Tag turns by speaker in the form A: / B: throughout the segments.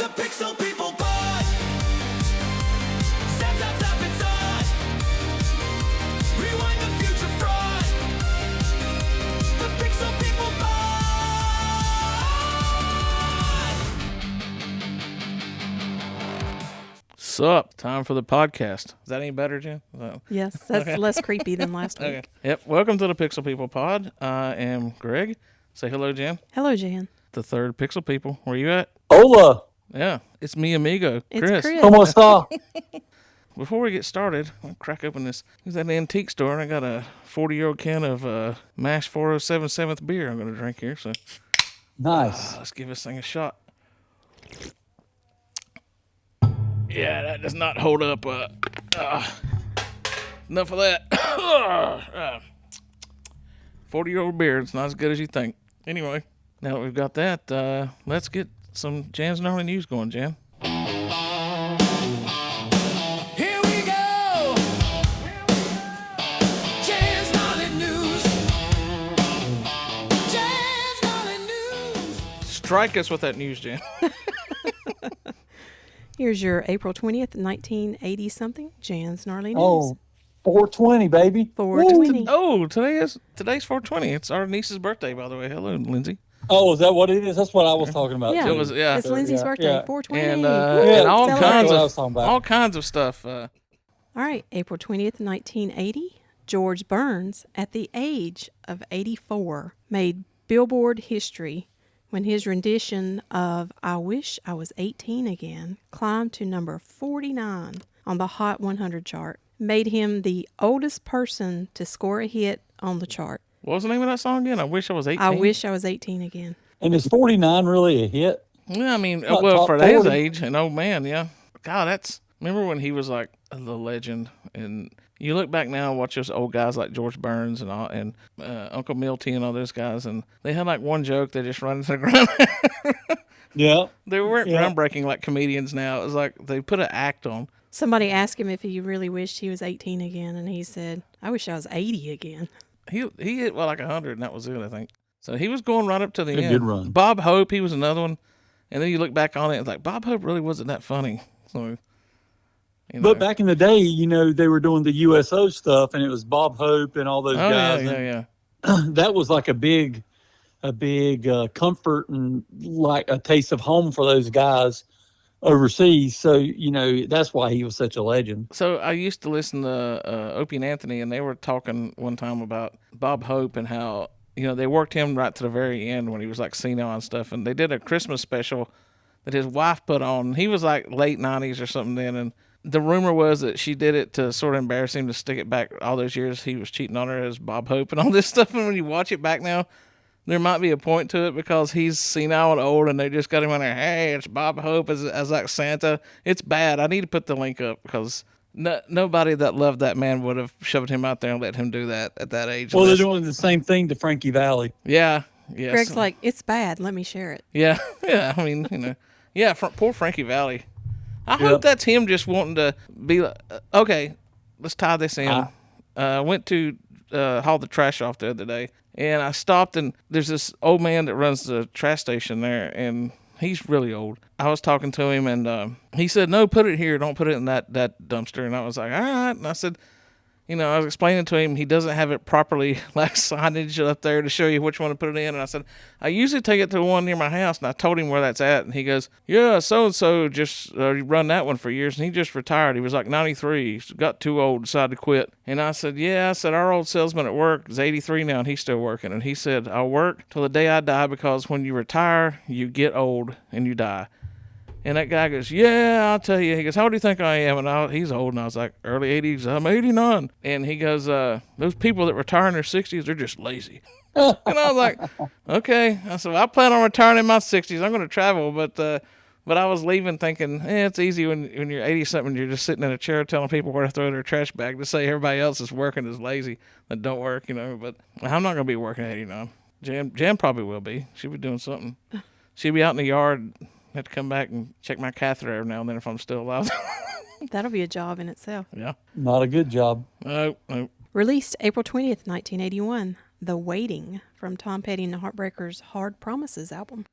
A: Pixel People Pod. Zap, zap, zap, it's on. Rewind the future fraud. The Pixel People Pod.
B: Sup? Time for the podcast. Is that any better, Jen?
C: Yes, that's less creepy than last week.
B: Okay. Yep. Welcome to the Pixel People Pod. I am Greg. Say hello, Jen.
C: Hello, Jan.
B: The third Pixel People. Where you at?
D: Hola,
B: Yeah. It's me, amigo.
C: It's Chris.
D: ¿cómo está?
B: Before we get started, I'll crack open this. It's at an antique store, and I got a 40-year-old can of MASH 407 7th beer I'm going to drink here. So
D: Nice.
B: let's give this thing a shot. Yeah, that does not hold up. Enough of that. 40-year-old beer. It's not as good as you think. Anyway, now that we've got that, let's get some Jan's Gnarly News going, Jan.
A: Here we go. Jan's Gnarly News. Jan's Gnarly News.
B: Strike us with that news, Jan.
C: Here's your April 20th, 1980-something, Jan's Gnarly News.
D: Oh, 420, baby.
C: 420.
B: Oh, today's 420. It's our niece's birthday, by the way. Hello, Lindsay.
D: Oh, is that what it is? That's what I was talking about.
C: Yeah,
D: too.
B: It was, yeah.
C: It's Lindsay's
D: Yeah,
C: birthday,
D: yeah.
C: 420.
B: And,
C: Woo,
B: and all
C: celebrate.
B: kinds
D: That's what I
B: of
D: was talking about.
B: all kinds of stuff.
C: All right, April 20th, 1980, George Burns, at the age of 84, made Billboard history when his rendition of I Wish I Was 18 Again climbed to number 49 on the Hot 100 chart, made him the oldest person to score a hit on the chart.
B: What was the name of that song again? I Wish I Was 18.
C: I Wish I Was 18 Again.
D: And is 49 really a hit?
B: Yeah, I mean,
D: Not
B: well,
D: top
B: for his
D: 40.
B: age, an old man, yeah. God, that's... Remember when he was like the legend, and you look back now and watch those old guys like George Burns and all, and Uncle Milty and all those guys, and they had like one joke they just run into the ground.
D: Yeah.
B: They weren't
D: Yeah.
B: groundbreaking like comedians now. It was like they put an act on.
C: Somebody asked him if he really wished he was 18 again, and he said, I wish I was 80 again.
B: He hit like 100, and that was it, I think. So he was going right up to the
D: Good-
B: end.
D: good run.
B: Bob Hope, he was another one, and then you look back on it, it's like Bob Hope really wasn't that funny. So, you know.
D: But back in the day, they were doing the USO stuff, and it was Bob Hope and all those
B: oh
D: guys.
B: yeah,
D: and
B: yeah, yeah.
D: That was like a big comfort and like a taste of home for those guys overseas. So, that's why he was such a legend.
B: So I used to listen to Opie and Anthony, and they were talking one time about Bob Hope and how, they worked him right to the very end when he was like senile and stuff. And they did a Christmas special that his wife put on. He was like late 90s or something then. And the rumor was that she did it to sort of embarrass him, to stick it back all those years he was cheating on her as Bob Hope and all this stuff. And when you watch it back now, there might be a point to it because he's senile and old, and they just got him on there. Hey, it's Bob Hope as like Santa. It's bad. I need to put the link up because nobody that loved that man would have shoved him out there and let him do that at that age.
D: Well, they're
B: unless-
D: doing the same thing to Frankie Valli.
B: Yeah. Yes.
C: Greg's like, it's bad. Let me share it.
B: Yeah. Yeah. I mean, yeah. Poor Frankie Valli. I hope that's him just wanting to be like, okay, let's tie this in. I went to haul the trash off the other day, and I stopped, and there's this old man that runs the trash station there, and he's really old. I was talking to him, and he said, no, put it here. Don't put it in that dumpster. And I was like, all right. And I said, I was explaining to him he doesn't have it properly, like signage up there to show you which one to put it in. And I said, I usually take it to the one near my house. And I told him where that's at. And he goes, yeah, so-and-so just run that one for years. And he just retired. He was like 93. He got too old, decided to quit. And I said, yeah, our old salesman at work is 83 now, and he's still working. And he said, I'll work till the day I die, because when you retire, you get old and you die. And that guy goes, yeah, I'll tell you. He goes, how old do you think I am? And he's old. And I was like, early 80s. I'm 89. And he goes, those people that retire in their 60s, they're just lazy. And I was like, okay. I said, well, I plan on retiring in my 60s. I'm going to travel. But I was leaving thinking, it's easy when you're 80-something, you're just sitting in a chair telling people where to throw their trash bag to say everybody else is working is lazy that don't work, But I'm not going to be working at 89. Jan probably will be. She'll be doing something. She'll be out in the yard. Have to come back and check my catheter every now and then if I'm still alive.
C: That'll be a job in itself.
B: Yeah.
D: Not a good job.
B: No.
C: Released April 20th, 1981, The Waiting, from Tom Petty and the Heartbreakers' Hard Promises album.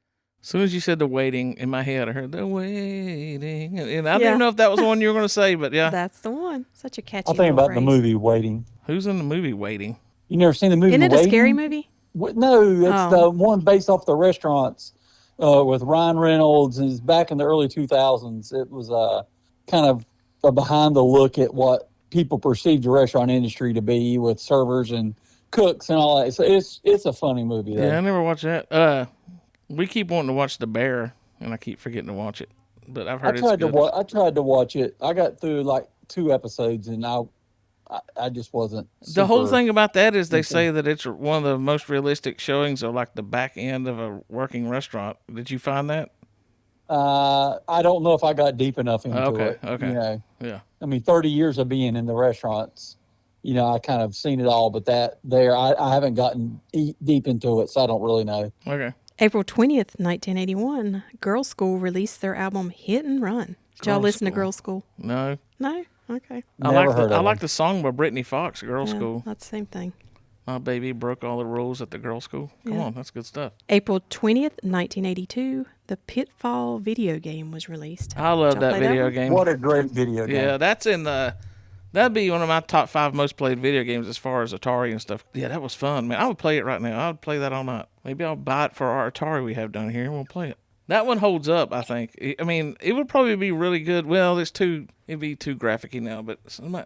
B: As soon as you said the waiting, in my head, I heard the waiting. And I
C: Yeah.
B: didn't know if that was the one you were going to say, but yeah.
C: That's the one. Such a catchy
D: I think
C: little
D: about
C: phrase.
D: the movie Waiting.
B: Who's in the movie Waiting?
D: You never seen the movie
C: Isn't it
D: Waiting?
C: a scary movie?
D: No, it's
C: Oh.
D: the one based off the restaurants with Ryan Reynolds. And it's back in the early 2000s. It was kind of a behind the look at what people perceive the restaurant industry to be with servers and cooks and all that. So it's a funny movie, though.
B: Yeah, I never watched that. We keep wanting to watch The Bear, and I keep forgetting to watch it. But I've heard it's good.
D: I tried to watch it. I got through like 2 episodes, and I just wasn't.
B: The whole
D: super-
B: thing about that is they say that it's one of the most realistic showings of like the back end of a working restaurant. Did you find that?
D: I don't know if I got deep enough into
B: Okay,
D: it.
B: okay.
D: You know,
B: Yeah.
D: I mean, 30 years of being in the restaurants, you know, I kind of seen it all, but I haven't gotten deep into it, so I don't really know.
B: Okay.
C: April 20th, 1981, Girls School released their album Hit and Run. Did y'all
B: Girls'
C: listen to
B: School.
C: Girls School?
B: No.
C: No? Okay.
D: Never heard
B: I
D: of
B: like
D: them.
B: the song by Brittany Fox, Girls
C: Yeah,
B: School.
C: That's the same thing.
B: My baby broke all the rules at the girls' school. Come
C: Yeah.
B: on, that's good stuff.
C: April 20th, 1982, the Pitfall video game was released.
B: I love
C: Did y'all
B: that
C: play
B: video
C: one?
B: game.
D: What a great video game.
B: Yeah, that's in the. That'd be one of my top 5 most played video games as far as Atari and stuff. Yeah, that was fun, man. I would play it right now. I would play that all night. Maybe I'll buy it for our Atari we have down here and we'll play it. That one holds up, I think. I mean, it would probably be really good. Well, it'd be too graphic-y now, but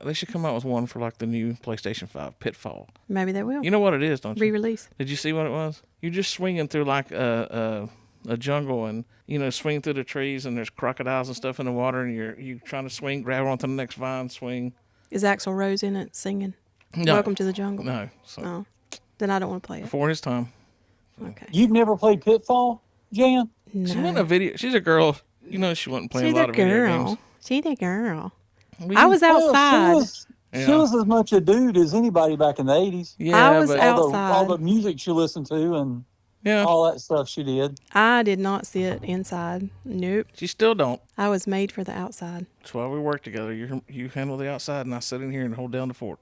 B: they should come out with one for like the new PlayStation 5, Pitfall.
C: Maybe they will.
B: You know what it is, don't you?
C: Re-release.
B: Did you see what it was? You're just swinging through like a jungle and, swing through the trees and there's crocodiles and stuff in the water and you're trying to swing, grab onto the next vine, swing.
C: Is Axl Rose in it singing?
B: No.
C: Welcome to the Jungle.
B: No. So,
C: Oh, then I don't want to play it.
B: before his time.
C: Okay.
D: You've never played Pitfall, Jan?
C: No.
B: She wasn't a video. She's a girl. She wasn't playing
C: She's
B: a lot
C: a
B: of video games.
C: girl. She's a girl.
B: We-
C: I was
D: Well,
C: outside.
D: she
B: Yeah.
D: was as much a dude as anybody back in the 80s.
B: Yeah,
C: I was
B: but
C: out-
D: All
C: Outside.
D: the music she listened to and
B: yeah,
D: all that stuff she did.
C: I did not sit inside. Nope.
B: she still don't.
C: I was made for the outside.
B: That's why we work together. You handle the outside, and I sit in here and hold down the fort.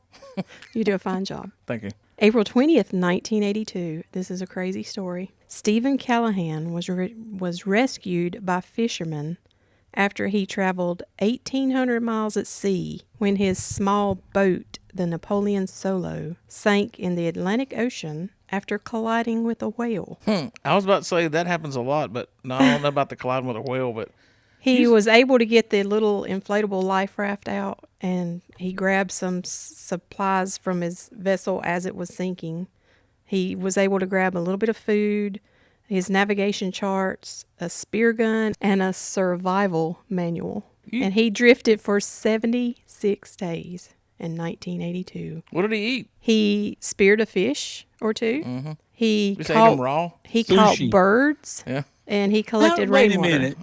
C: You do a fine job.
B: Thank you.
C: April 20th, 1982. This is a crazy story. Stephen Callahan was rescued by fishermen after he traveled 1,800 miles at sea when his small boat, the Napoleon Solo, sank in the Atlantic Ocean after colliding with a whale.
B: I was about to say that happens a lot, but no, I don't know about the colliding with a whale. But
C: He was able to get the little inflatable life raft out, and he grabbed some supplies from his vessel as it was sinking. He was able to grab a little bit of food, his navigation charts, a spear gun, and a survival manual. And he drifted for 76 days in 1982.
B: what did he eat?
C: He speared a fish or two.
B: Mm-hmm.
C: He
B: Just ate them raw.
C: He caught
D: Sushi.
C: birds,
B: Yeah.
C: and he collected
D: Now, wait a
C: rainwater.
D: minute.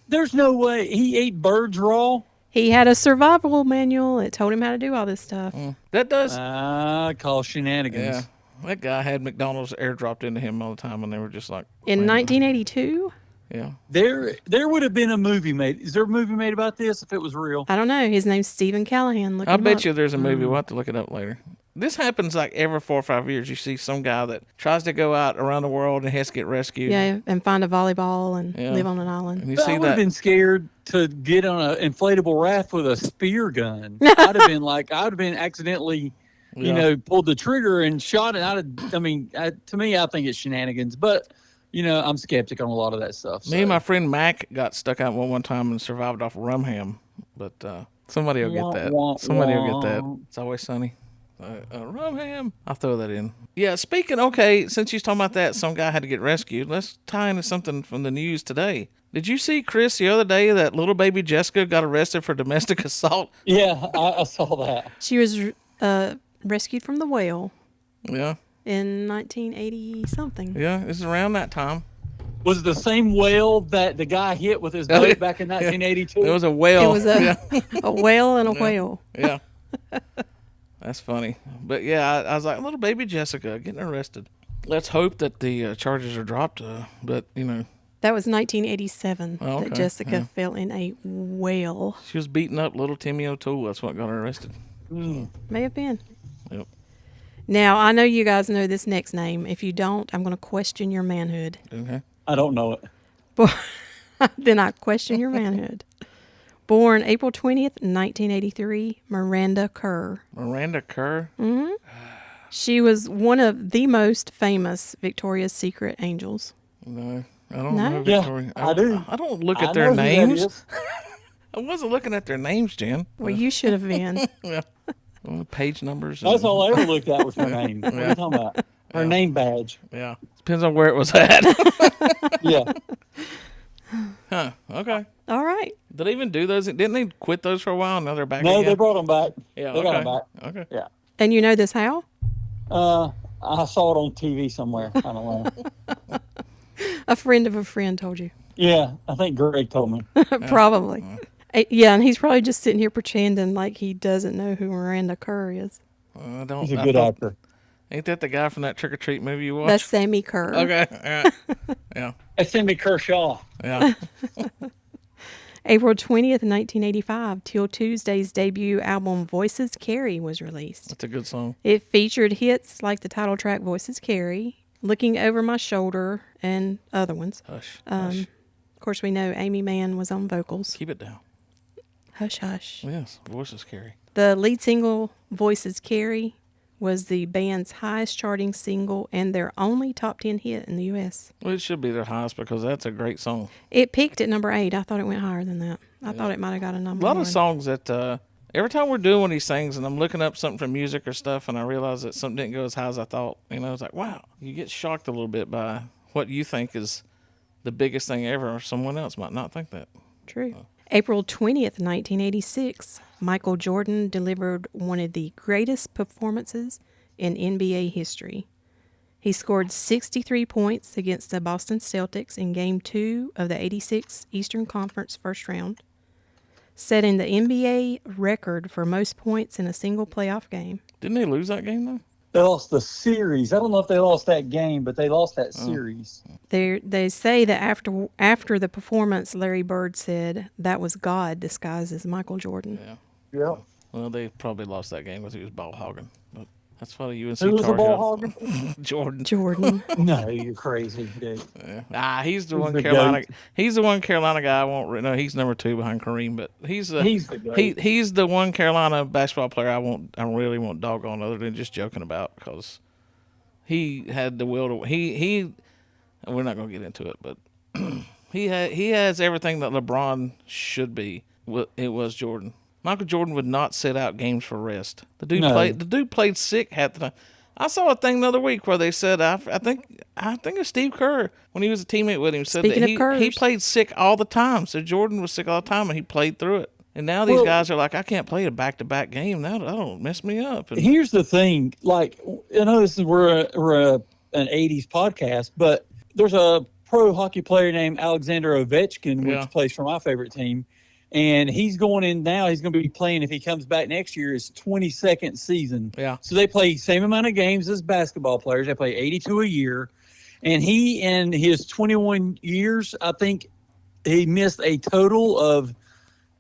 D: There's no way he ate birds raw.
C: He had a survival manual. It told him how to do all this stuff.
B: That does.
D: I call shenanigans.
B: Yeah. That guy had McDonald's airdropped into him all the time, and they were just like.
C: In
B: man,
C: 1982,
B: Yeah.
D: There would have been a movie made. Is there a movie made about this if it was real?
C: I don't know. His name's Stephen Callahan. Look
B: I
C: him
B: bet
C: up.
B: you there's a movie. We'll have to look it up later. This happens like every 4 or 5 years. You see some guy that tries to go out around the world and has to get rescued.
C: Yeah, and find a volleyball and
B: Yeah.
C: live on an island.
B: And you
D: But I
B: see
D: would have
B: that.
D: been scared to get on an inflatable raft with a spear gun. I'd have been like, I would have been accidentally,
B: Yeah.
D: pulled the trigger and shot it. To me, I think it's shenanigans. But, I'm skeptic on a lot of that stuff.
B: Me and my friend Mac got stuck out one time and survived off rum ham. But somebody will get that.
D: Wah,
B: Somebody will get that.
D: wah.
B: It's always sunny. Rum ham. I'll throw that in. Yeah, okay, since you're talking about that, some guy had to get rescued. Let's tie into something from the news today. Did you see, Chris, the other day that little baby Jessica got arrested for domestic assault?
D: Yeah, I saw that.
C: She was rescued from the whale
B: Yeah.
C: in 1980 something.
B: Yeah, it's around that time.
D: Was it the same whale that the guy hit with his
B: Oh,
D: boat
B: yeah.
D: back in 1982?
B: It was a whale.
C: It was a
B: yeah.
C: a whale and a whale.
B: Yeah. That's funny. But yeah, I was like, little baby Jessica getting arrested. Let's hope that the charges are dropped. But,
C: That was 1987
B: Oh, okay.
C: that Jessica
B: Yeah.
C: fell in a whale.
B: she was beating up little Timmy O'Toole. That's what got her arrested.
C: May have been.
B: Yep.
C: Now, I know you guys know this next name. If you don't, I'm going to question your manhood.
B: Okay.
D: I don't know it.
C: Then I question your manhood. Born April 20th, 1983, Miranda Kerr.
B: Miranda Kerr.
C: She was one of the most famous Victoria's Secret angels.
B: No, I don't
C: No?
B: know
D: Yeah,
B: Victoria.
D: I do.
B: I don't look
D: I
B: at their
D: know who that
B: names.
D: is.
B: I wasn't looking at their names, Jen.
C: Well, you should have been.
B: Yeah. Well, page numbers.
D: That's
B: and-
D: all I ever looked at was her name. What are you talking about? Her name badge.
B: Yeah. Depends on where it was at.
D: Yeah.
B: Huh. Okay.
C: All right.
B: Did they even do those? Didn't they quit those for a while? Now they're back
D: No,
B: again?
D: they brought them back.
B: Yeah.
D: They
B: Okay.
D: got them back.
B: Okay.
D: Yeah.
C: And you know this how?
D: I saw it on TV somewhere. I don't know.
C: A friend of a friend told you.
D: Yeah, I think Greg told me.
C: Probably. Yeah, and he's probably just sitting here pretending like he doesn't know who Miranda Kerr is.
B: I don't.
D: He's a
B: I
D: good
B: thought-
D: actor.
B: Ain't that the guy from that Trick or Treat movie you watched?
C: That's Sammy Kerr.
B: Okay. All right. Yeah.
D: That's Timmy Kershaw.
B: Yeah.
C: April 20th, 1985, Till Tuesday's debut album Voices Carry was released.
B: That's a good song.
C: It featured hits like the title track Voices Carry, Looking Over My Shoulder, and other ones.
B: Hush.
C: Of course, we know Amy Mann was on vocals.
B: Keep it down.
C: Hush, hush.
B: Yes. Voices carry.
C: The lead single, Voices Carry, was the band's highest charting single and their only top 10 hit in the U.S.
B: Well, it should be their highest because that's a great song.
C: It peaked at number 8. I thought it went higher than that. I thought it might have got a
B: A
C: number
B: lot
C: one.
B: of songs that every time we're doing one of these things and I'm looking up something for music or stuff and I realize that something didn't go as high as I thought, it's like, wow, you get shocked a little bit by what you think is the biggest thing ever, or someone else might not think that.
C: True. April 20th, 1986, Michael Jordan delivered one of the greatest performances in NBA history. He scored 63 points against the Boston Celtics in Game 2 of the 86 Eastern Conference first round, setting the NBA record for most points in a single playoff game.
B: Didn't they lose that game, though?
D: They lost the series. I don't know if they lost that game, but they lost that series.
C: They say that after the performance, Larry Bird said that was God disguised as Michael Jordan.
B: Yeah.
D: Yeah.
B: Well, they probably lost that game because he was ball hogging. But that's what a UNC
D: Who was the
B: Tar
D: ball
B: Heel-
D: hogger?
B: Jordan.
C: Jordan.
D: No, you're crazy, dude.
B: He's the
D: He's
B: one
D: the
B: Carolina.
D: goat.
B: He's the one Carolina guy. I won't. No, he's number 2 behind Kareem. But he's the
D: goat.
B: he's the one Carolina basketball player I really won't dog on, other than just joking about, because he had the will to. He. We're not gonna get into it, but he has everything that LeBron should be. It was Jordan. Michael Jordan would not sit out games for rest. The dude played sick half the time. I saw a thing the other week where they said I think it's Steve Kerr, when he was a teammate with him, said
C: Speaking
B: that
C: of Kerrs.
B: he played sick all the time. So Jordan was sick all the time and he played through it. And now these guys are like, I can't play a back-to-back game. That'll mess me up. And
D: Here's the thing. Like, I know we're an 80s podcast, but there's a pro hockey player named Alexander Ovechkin, which
B: Yeah.
D: plays for my favorite team. And he's going in now. He's going to be playing, if he comes back next year, his 22nd season.
B: Yeah.
D: So they play same amount of games as basketball players. They play 82 a year. And he, in his 21 years, I think he missed a total of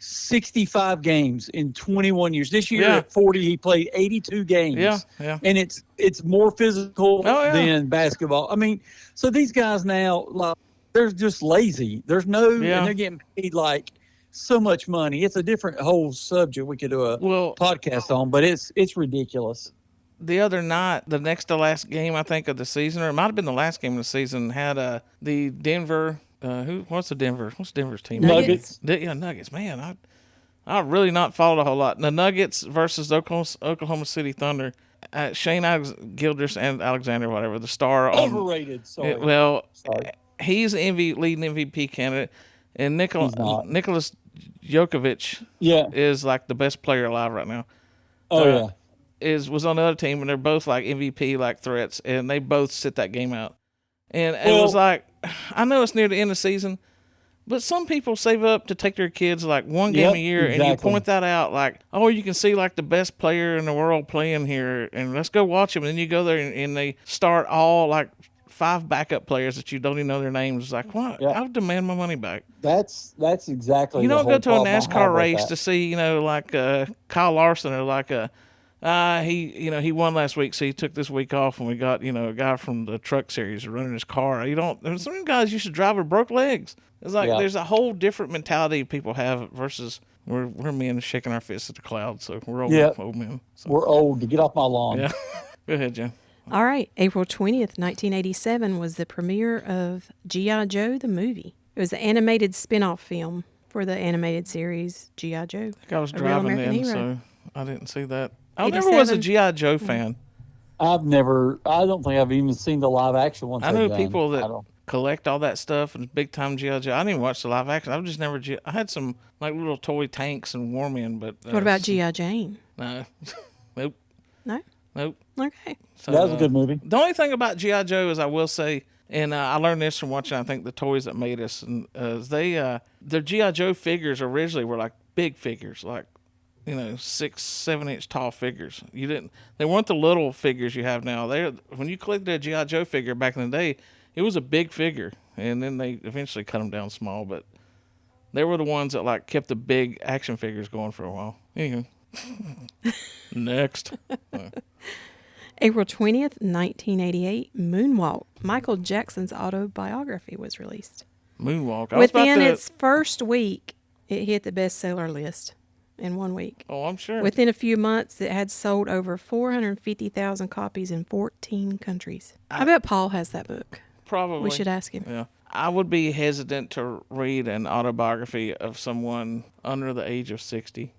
D: 65 games in 21 years. This year
B: Yeah.
D: at 40, he played 82 games.
B: yeah.
D: And it's more physical
B: Oh, yeah.
D: than basketball. I mean, so these guys now, like, they're just lazy. There's no,
B: Yeah.
D: and they're getting paid like so much money. It's a different whole subject we could do a
B: Well,
D: podcast on, but it's ridiculous.
B: the other night, the next to last game, I think, of the season, or it might have been the last game of the season, had the Denver. What's Denver's team?
C: Nuggets.
B: Nuggets. Man, I really not followed a whole lot. The Nuggets versus Oklahoma City Thunder. Shane Gilders and Alexander, whatever, the star on.
D: Overrated. Sorry.
B: Sorry. He's leading MVP candidate, and
D: He's not.
B: Nicholas Jokovic
D: Yeah.
B: is like the best player alive right now.
D: Oh yeah.
B: Was on the other team, and they're both like MVP like threats, and they both sit that game out. And it
D: Well-
B: was like, I know it's near the end of the season, but some people save up to take their kids like one game
D: Yep,
B: a year, and you
D: exactly.
B: point that out like, oh, you can see like the best player in the world playing here, and let's go watch him. And then you go there and they start all like 5 backup players that you don't even know their names. It's like, what?
D: Yeah.
B: I would demand my money back.
D: That's exactly.
B: You
D: the
B: don't
D: whole
B: go to a
D: problem I have
B: NASCAR
D: with
B: race
D: that.
B: to see, like Kyle Larson or like a He won last week, so he took this week off, and we got, a guy from the truck series running his car. There's some guys used to drive with broke legs. It's like there's a whole different mentality people have versus we're men shaking our fists at the clouds, so we're old men. So.
D: We're old to get off my lawn.
B: Yeah. Go ahead, Jen.
C: All right. April 20th, 1987 was the premiere of G.I. Joe, the movie. It was an animated spin-off film for the animated series G.I. Joe.
B: I think I was
C: A Real
B: driving
C: American
B: then,
C: Hero.
B: so I didn't see that. I never was a
C: 87.
B: G.I. Joe fan.
D: I don't think I've even seen the live action ones.
B: I know
D: they've done.
B: people
D: I
B: that
D: don't-
B: collect all that stuff and big time G.I. Joe. I didn't even watch the live action. I was just never. I had some like little toy tanks and Warmen, but
C: What about G.I. Jane?
B: No, nope,
C: No?
B: nope.
C: Okay.
B: So,
D: That was a good movie.
B: The only thing about G.I. Joe is I will say, and I learned this from watching, I think, the Toys That Made Us, and their G.I. Joe figures originally were like big figures, like 6-7 inch tall figures. They weren't the little figures you have now. When you collected a G.I. Joe figure back in the day, it was a big figure, and then they eventually cut them down small, but they were the ones that like kept the big action figures going for a while. Anyway. Next.
C: April 20th, 1988, Moonwalk, Michael Jackson's autobiography, was released.
B: Moonwalk. I was about
C: Within
B: to-
C: its first week, it hit the bestseller list in 1 week.
B: Oh, I'm sure.
C: Within a few months, it had sold over 450,000 copies in 14 countries. I bet Paul has that book.
B: Probably.
C: We should ask him.
B: Yeah. I would be hesitant to read an autobiography of someone under the age of 60.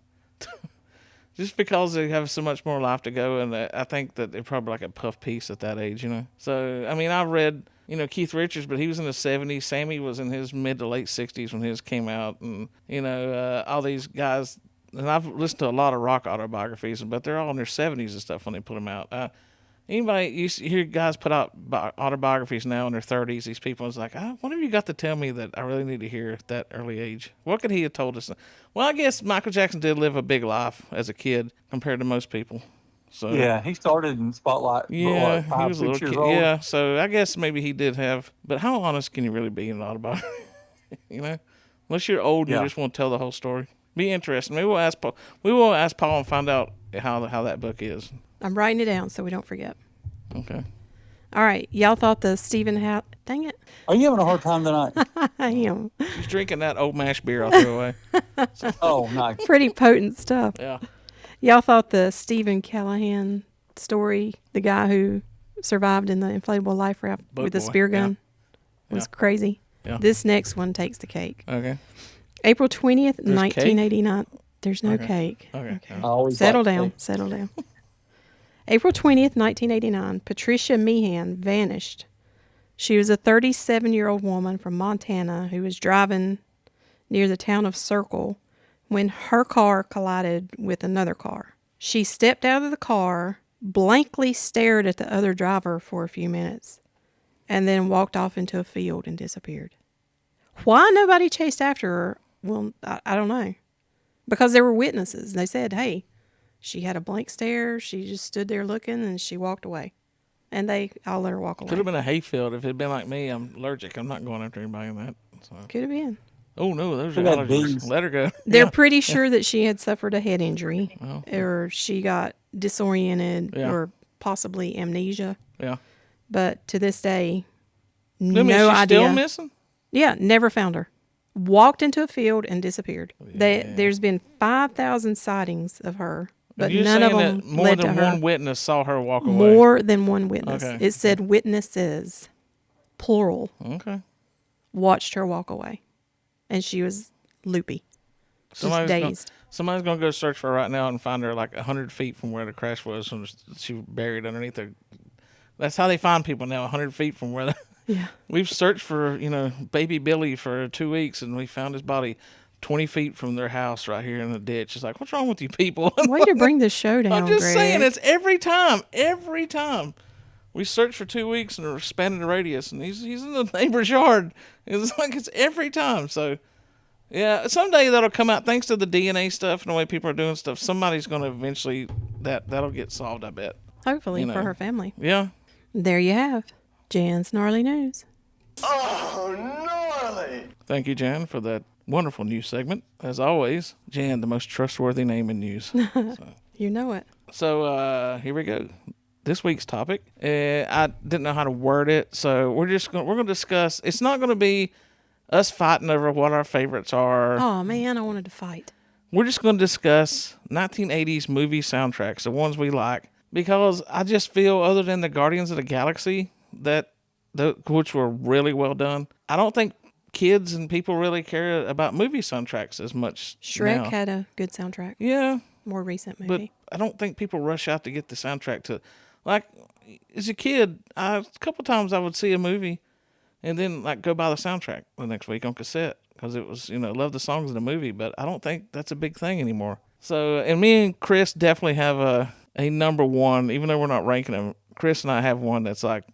B: Just because they have so much more life to go, and I think that they're probably like a puff piece at that age, So, I mean, I've read, Keith Richards, but he was in the 70s. Sammy was in his mid to late 60s when his came out, and, all these guys. And I've listened to a lot of rock autobiographies, but they're all in their 70s and stuff when they put them out. You hear guys put out autobiographies now in their 30s, these people, it's like, what have you got to tell me that I really need to hear at that early age? What could he have told us? Well, I guess Michael Jackson did live a big life as a kid compared to most people. So
D: Yeah, he started in Spotlight.
B: yeah,
D: what, 5,
B: he was a
D: 6
B: little
D: years
B: kid.
D: old?
B: Yeah, so I guess maybe he did have, but how honest can you really be in an autobiography? Unless you're old, and
D: Yeah.
B: you just want to tell the whole story. Be interesting. Maybe we'll ask Paul. We will ask Paul and find out how that book is.
C: I'm writing it down so we don't forget.
B: Okay.
C: All right. Y'all thought the Stephen dang it.
D: Are you having a hard time tonight?
C: I am.
B: She's drinking that old mash beer I threw away.
D: Oh, nice.
C: Pretty potent stuff.
B: Yeah.
C: Y'all thought the Stephen Callahan story, the guy who survived in the inflatable life raft
B: Boat
C: with the
B: boy,
C: spear gun, was
B: Yeah.
C: crazy.
B: Yeah.
C: This next one takes the cake.
B: Okay.
C: April 20th,
B: There's
C: 1989. There's no
B: Okay.
C: cake.
B: Okay.
D: I always
C: Settle
D: like to
C: down.
D: say-
C: Settle down. April 20th, 1989, Patricia Meehan vanished. She was a 37-year-old woman from Montana who was driving near the town of Circle when her car collided with another car. She stepped out of the car, blankly stared at the other driver for a few minutes, and then walked off into a field and disappeared. Why nobody chased after her? Well, I don't know. Because there were witnesses. They said, hey, she had a blank stare. She just stood there looking, and she walked away. And they all let her walk away.
B: Could have been a hayfield. If it had been like me, I'm allergic. I'm not going after anybody in that. So.
C: Could have been.
B: Oh, no, those are
D: Look at
B: allergies.
D: bees.
B: Let her go.
C: They're
B: Yeah.
C: pretty sure that she had suffered a head injury,
B: Oh.
C: or she got disoriented,
B: Yeah.
C: or possibly amnesia.
B: Yeah.
C: But to this day,
B: I mean,
C: no
B: she's
C: idea.
B: still missing?
C: Yeah, never found her. Walked into a field and disappeared. There's been 5,000 sightings of her, but
B: You're
C: none of
B: saying
C: them
B: that more
C: led to
B: than
C: her.
B: one witness saw her walk away?
C: More than one witness.
B: Okay.
C: It said witnesses, plural,
B: Okay.
C: watched her walk away. And she was loopy, just dazed.
B: Somebody's going to go search for her right now and find her like 100 feet from where the crash was. And she was buried underneath her. That's how they find people now, 100 feet from where
C: Yeah.
B: We've searched for, baby Billy for 2 weeks, and we found his body 20 feet from their house right here in the ditch. It's like, what's wrong with you people?
C: Way to bring the show down,
B: I'm just
C: Greg.
B: saying, it's every time. We searched for 2 weeks and expanded the radius, and he's in the neighbor's yard. It's like it's every time. So, yeah, someday that'll come out. Thanks to the DNA stuff and the way people are doing stuff, somebody's going to eventually, that'll get solved, I bet.
C: Hopefully
B: you know.
C: for her family.
B: Yeah.
C: There you have Jan's Gnarly News.
B: Thank you, Jan, for that wonderful news segment. As always, Jan, the most trustworthy name in news. So.
C: You know it.
B: So here we go. This week's topic. I didn't know how to word it, so we're gonna discuss. It's not gonna be us fighting over what our favorites are.
C: Oh man, I wanted to fight.
B: We're just gonna discuss 1980s movie soundtracks, the ones we like, because I just feel, other than the Guardians of the Galaxy, which were really well done, I don't think kids and people really care about movie soundtracks as much.
C: Shrek
B: now.
C: had a good soundtrack.
B: Yeah,
C: More recent
B: but
C: movie.
B: I don't think people rush out to get the soundtrack to, like, as a kid, a couple times I would see a movie and then like go buy the soundtrack the next week on cassette because it was, love the songs in the movie, but I don't think that's a big thing anymore. So, and me and Chris definitely have a number one, even though we're not ranking them. Chris and I have one that's like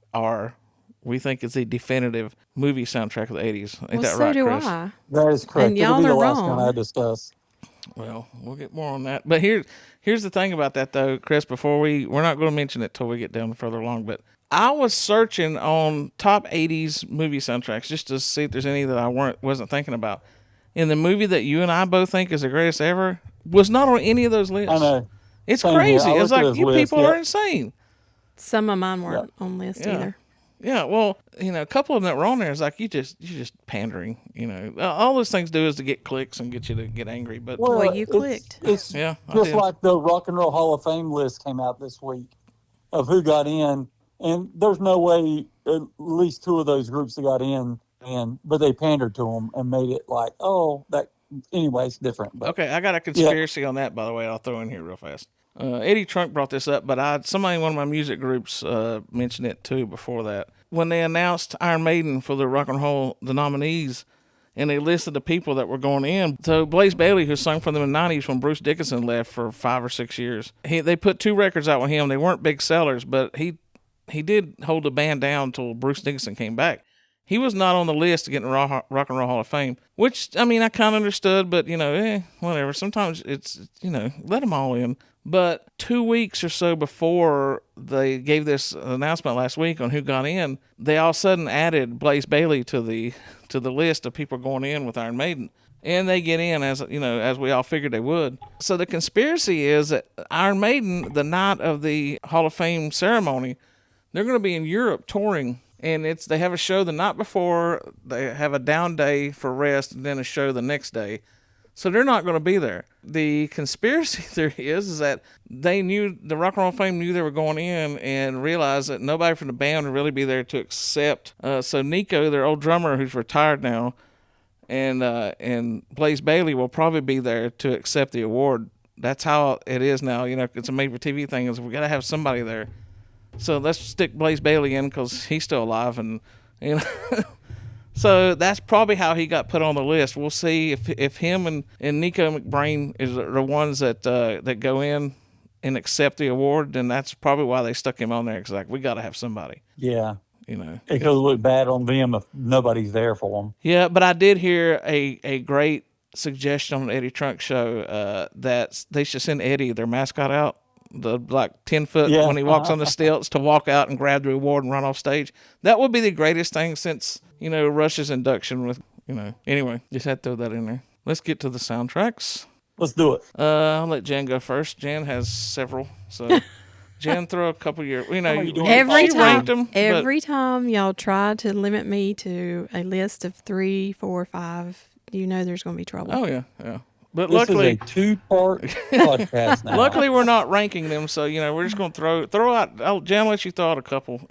B: we think it's a definitive movie soundtrack of the 80s. Ain't
C: Well,
B: that
C: so
B: right,
C: do
B: Chris?
C: I.
D: That is correct.
C: And y'all
D: It'll be the
C: are
D: last
C: wrong.
D: one I discuss.
B: Well, we'll get more on that. But here's the thing about that, though, Chris, before we're not going to mention it till we get down further along, but I was searching on top 80s movie soundtracks just to see if there's any that I wasn't thinking about. And the movie that you and I both think is the greatest ever was not on any of those lists.
D: I know.
B: It's
D: Same here.
B: crazy.
D: I
B: It's
D: looked at
B: like,
D: his
B: you
D: list,
B: people
D: yeah.
B: are insane.
C: Some of mine weren't on list
B: Yeah.
C: either.
B: Yeah, well, a couple of them that were on there is like you're just pandering. All those things do is to get clicks and get you to get angry. But
C: Boy, you
D: it's-
C: clicked.
D: It's
B: Yeah, I
D: just
B: did.
D: like the Rock and Roll Hall of Fame list came out this week of who got in, and there's no way at least two of those groups that got in, but they pandered to them and made it like, oh, that. Anyway, it's different. But
B: okay, I got a conspiracy on that, by the way. I'll throw in here real fast. Eddie Trunk brought this up, but somebody in one of my music groups mentioned it too before that. When they announced Iron Maiden for the Rock and Roll, the nominees, and they listed the people that were going in. So Blaze Bayley, who sung for them in the 90s when Bruce Dickinson left for 5 or 6 years, they put 2 records out with him. They weren't big sellers, but he did hold the band down until Bruce Dickinson came back. He was not on the list to get in the Rock and Roll Hall of Fame, which, I mean, I kind of understood, but, whatever. Sometimes it's, let them all in. But 2 weeks or so before they gave this announcement last week on who got in, they all of a sudden added Blaze Bayley to the list of people going in with Iron Maiden. And they get in as we all figured they would. So the conspiracy is that Iron Maiden, the night of the Hall of Fame ceremony, they're going to be in Europe touring. And they have a show the night before, they have a down day for rest, and then a show the next day. So they're not going to be there. The conspiracy theory is that the Rock and Roll Fame knew they were going in and realized that nobody from the band would really be there to accept. So Nico, their old drummer who's retired now, and Blaze Bayley will probably be there to accept the award. That's how it is now. It's a made-for-TV thing. Is we got to have somebody there. So let's stick Blaze Bayley in because he's still alive, and so that's probably how he got put on the list. We'll see if him and Nico McBrain is the ones that go in and accept the award. Then that's probably why they stuck him on there. Because we got to have somebody.
D: yeah,
B: you know.
D: It could look bad on them if nobody's there for them.
B: Yeah, but I did hear a great suggestion on the Eddie Trunk show that they should send Eddie, their mascot, out the 10 foot
D: Yeah.
B: when he walks on the stilts to walk out and grab the award and run off stage. That would be the greatest thing since Rush's induction with Anyway, just had to throw that in there. Let's get to the soundtracks.
D: Let's do it.
B: I'll let Jan go first. Jan has several, so Jan, throw a couple of your.
D: are you doing?
C: Every
B: she
C: time,
B: ranked them.
C: every time y'all try to limit me to a list of 3, 4, 5, there's going to be trouble.
B: Oh yeah. But
D: This
B: luckily,
D: is a 2-part podcast now.
B: luckily we're not ranking them, so we're just going to throw out. Jan, let you throw out a couple.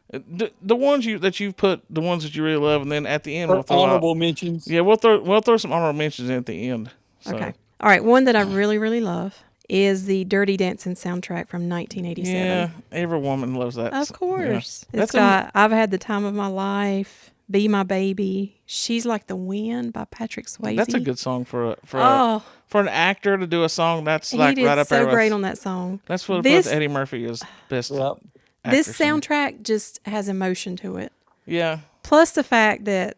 B: The ones that you've put, the ones that you really love, and then at the end we'll throw
D: Honorable
B: out.
D: mentions.
B: Yeah, we'll throw some honorable mentions in at the end. So.
C: Okay. All right. One that I really, really love is the Dirty Dancing soundtrack from 1987.
B: Yeah, every woman loves that.
C: Of course.
B: Yeah.
C: It's got I've Had the Time of My Life, Be My Baby, She's Like the Wind by Patrick Swayze.
B: That's a good song for an actor to do a song. That's
C: he
B: like
C: did
B: right up there.
C: so great
B: with,
C: on that song.
B: that's what
C: This-
B: Eddie Murphy is best.
D: Yep.
C: This
B: actor song.
C: soundtrack just has emotion to it.
B: Yeah.
C: Plus the fact that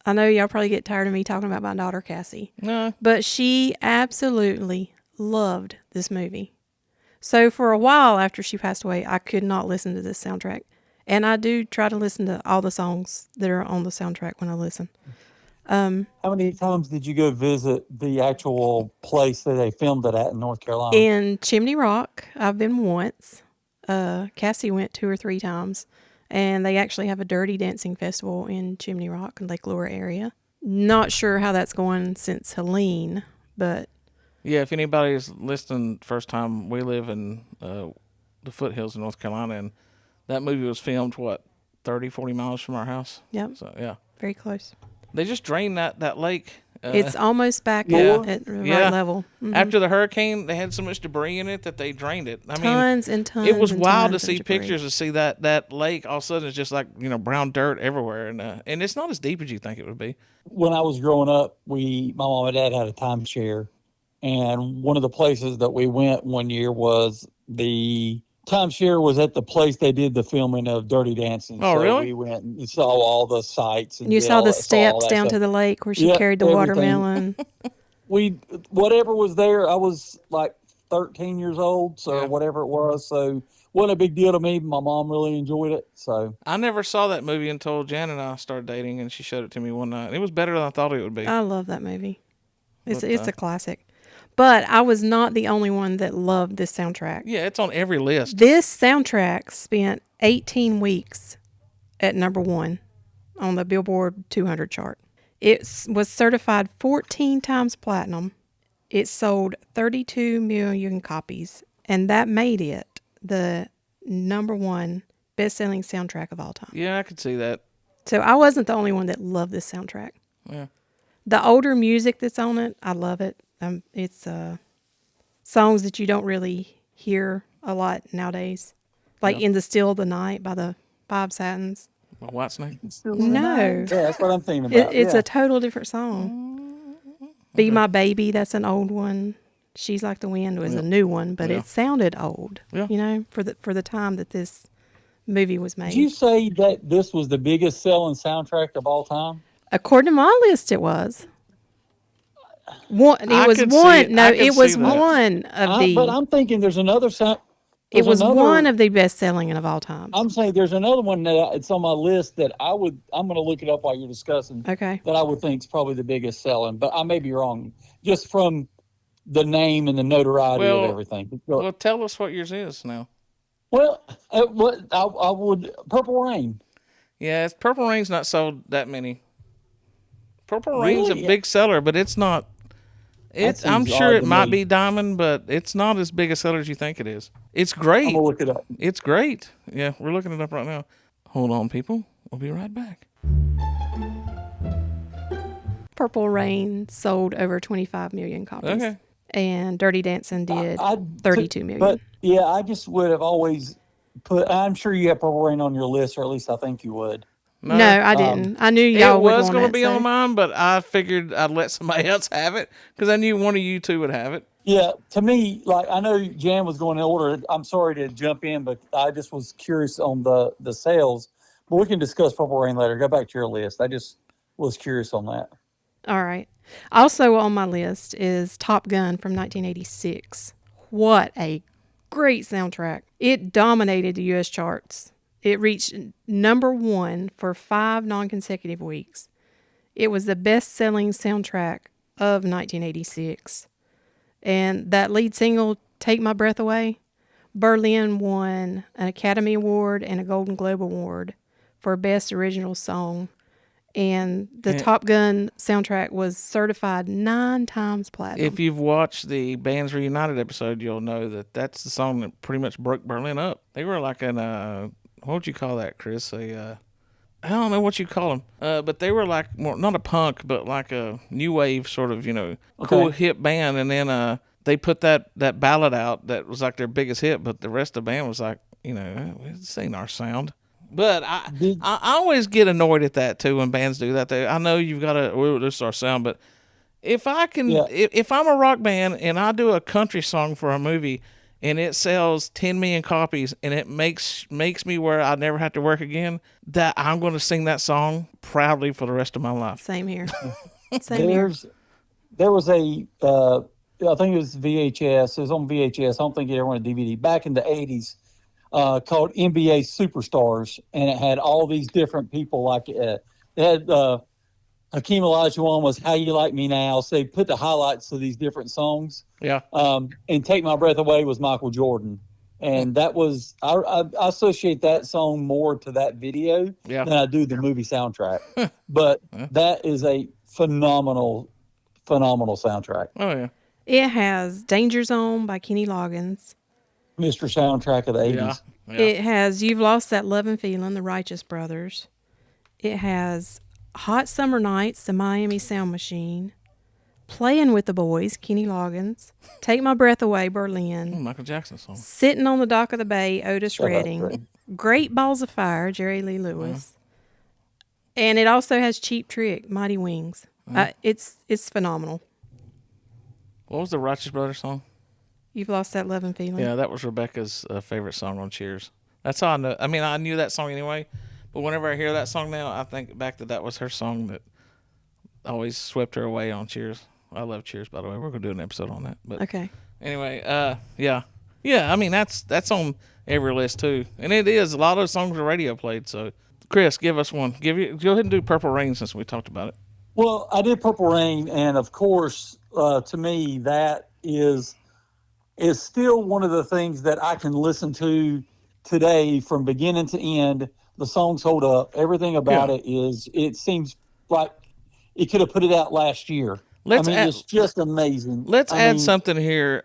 C: I know y'all probably get tired of me talking about my daughter Cassie,
B: No.
C: but she absolutely loved this movie. So for a while after she passed away, I could not listen to this soundtrack. And I do try to listen to all the songs that are on the soundtrack when I listen.
D: How many times did you go visit the actual place that they filmed it at in North Carolina?
C: In Chimney Rock, I've been once. Cassie went 2 or 3 times, and they actually have a Dirty Dancing festival in Chimney Rock and Lake Lure area. Not sure how that's going since Helene, but
B: Yeah, if anybody's listening first time, we live in the foothills of North Carolina, and that movie was filmed, 30, 40 miles from our house?
C: yep,
B: So, yeah.
C: very close.
B: They just drained that lake.
C: It's almost back
B: Yeah.
C: at the
B: Yeah.
C: right level. Mhm.
B: After the hurricane, they had so much debris in it that they drained it. I mean,
C: Tons and tons.
B: it was
C: and
B: wild to
C: tons of
B: see
C: debris.
B: pictures, to see that lake. All of a sudden, it's just like, brown dirt everywhere. And it's not as deep as you think it would be.
D: When I was growing up, my mom and dad had a timeshare, and one of the places that we went one year was the timeshare was at the place they did the filming of Dirty Dancing.
B: Oh,
D: so
B: really?
D: We went and saw all the sights, and
C: You
D: did
C: saw
D: all
C: the
D: saw all
C: steps
D: that
C: down
D: stuff.
C: to the lake where she
D: Yeah,
C: carried the
D: everything.
C: watermelon.
D: Whatever was there, I was like 13 years old, so
B: Yeah.
D: whatever it was, so wasn't a big deal to me. My mom really enjoyed it, so
B: I never saw that movie until Jan and I started dating, and she showed it to me one night. It was better than I thought it would be.
C: I love that movie. It's
B: But,
C: a classic. But I was not the only one that loved this soundtrack.
B: Yeah, it's on every list.
C: This soundtrack spent 18 weeks at number 1 on the Billboard 200 chart. It was certified 14 times platinum. It sold 32 million copies, and that made it the number 1 best-selling soundtrack of all time.
B: Yeah, I could see that.
C: So I wasn't the only one that loved this soundtrack.
B: Yeah.
C: The older music that's on it, I love it. It's songs that you don't really hear a lot nowadays, like "In the Still of the Night" by the Five Satins.
B: Whitesnake.
C: No,
D: yeah, that's what I'm thinking about.
C: it's
D: yeah.
C: a total different song. "Be My Baby," that's an old one. "She's Like the Wind" was a new one, but
B: Yeah.
C: it sounded old.
B: Yeah.
C: For the time that this movie was made.
D: Did you say that this was the biggest selling soundtrack of all time?
C: According to my list, it was. One. It
B: I
C: was
B: could see
C: one.
B: it.
C: No,
B: I could
C: it was
B: see that.
C: one of the.
D: But I'm thinking there's another sound.
C: It was one of the best selling of all time.
D: I'm saying there's another one that it's on my list that I'm going to look it up while you're discussing.
C: Okay.
D: That I would think is probably the biggest selling, but I may be wrong, just from the name and the notoriety
B: Well-
D: of everything.
B: Well, tell us what yours is now.
D: Well, I would Purple Rain.
B: Yeah, Purple Rain's not sold that many. Purple Rain's
D: Really?
B: a big seller, but it's not.
D: That
B: I'm
D: seems
B: sure
D: odd
B: it
D: to
B: might
D: me.
B: be Diamond, but it's not as big a seller as you think it is. It's
D: I'm
B: great.
D: gonna look it up.
B: It's great. Yeah, we're looking it up right now. Hold on, people. We'll be right back.
C: Purple Rain sold over 25 million copies.
B: Okay.
C: And Dirty Dancing did
D: I-
C: 32 million.
D: But yeah, I just would have always put. I'm sure you have Purple Rain on your list, or at least I think you would.
C: no, I didn't. I knew y'all
B: It
C: would
B: was
C: want
B: going to
C: it,
B: be
C: so-
B: on mine, but I figured I'd let somebody else have it because I knew one of you two would have it.
D: Yeah, to me, like I know Jan was going to order. I'm sorry to jump in, but I just was curious on the sales. But we can discuss Purple Rain later. Go back to your list. I just was curious on that.
C: All right. Also on my list is Top Gun from 1986. What a great soundtrack. It dominated the U.S. charts. It reached number 1 for 5 non-consecutive weeks. It was the best-selling soundtrack of 1986. And that lead single, Take My Breath Away, Berlin won an Academy Award and a Golden Globe Award for Best Original Song. And the
B: Yeah.
C: Top Gun soundtrack was certified 9 times platinum.
B: If you've watched the Bands Reunited episode, you'll know that that's the song that pretty much broke Berlin up. They were like an, what would you call that, Chris? I don't know what you call them, but they were like more, not a punk, but like a new wave sort of, cool hip band. And then they put that ballad out that was like their biggest hit, but the rest of the band was like, this ain't our sound. But I always get annoyed at that too when bands do that. I know you've got to, this is our sound, but if I can,
D: Yeah.
B: if I'm a rock band and I do a country song for a movie and it sells 10 million copies and it makes me where I never have to work again, that I'm going to sing that song proudly for the rest of my life.
C: Same here. Same here.
D: There was a I think it was VHS. It was on VHS. I don't think it ever went on DVD. Back in the 80s, called NBA Superstars, and it had all these different people. Like it had Hakeem Olajuwon was How You Like Me Now. So they put the highlights of these different songs.
B: Yeah.
D: And Take My Breath Away was Michael Jordan. And that was, I associate that song more to that video
B: Yeah.
D: than I do the movie soundtrack. But that is a phenomenal soundtrack.
B: Oh yeah.
C: It has Danger Zone by Kenny Loggins.
D: Mr. Soundtrack of the 80s.
B: Yeah. Yeah.
C: It has You've Lost That Lovin' Feeling, the Righteous Brothers. It has Hot Summer Nights, the Miami Sound Machine. Playing with the Boys, Kenny Loggins. Take My Breath Away, Berlin.
B: Michael Jackson song.
C: Sitting on the Dock of the Bay, Otis
D: Shut up,
C: Redding.
D: Ray.
C: Great Balls of Fire, Jerry Lee Lewis. And it also has Cheap Trick, Mighty Wings. It's phenomenal.
B: What was the Righteous Brothers song?
C: You've Lost That Lovin' Feeling.
B: Yeah, that was Rebecca's favorite song on Cheers. That's how I know. I mean, I knew that song anyway, but whenever I hear that song now, I think back that was her song that always swept her away on Cheers. I love Cheers, by the way. We're gonna do an episode on that. But
C: Okay.
B: anyway, yeah. I mean, that's on every list too, and it is a lot of those songs are radio played. So, Chris, give us one. Go ahead and do Purple Rain since we talked about it.
D: Well, I did Purple Rain, and of course, to me, that is still one of the things that I can listen to today from beginning to end. The songs hold up. Everything about it seems like it could have put it out last year. It's just amazing.
B: Let's add something here.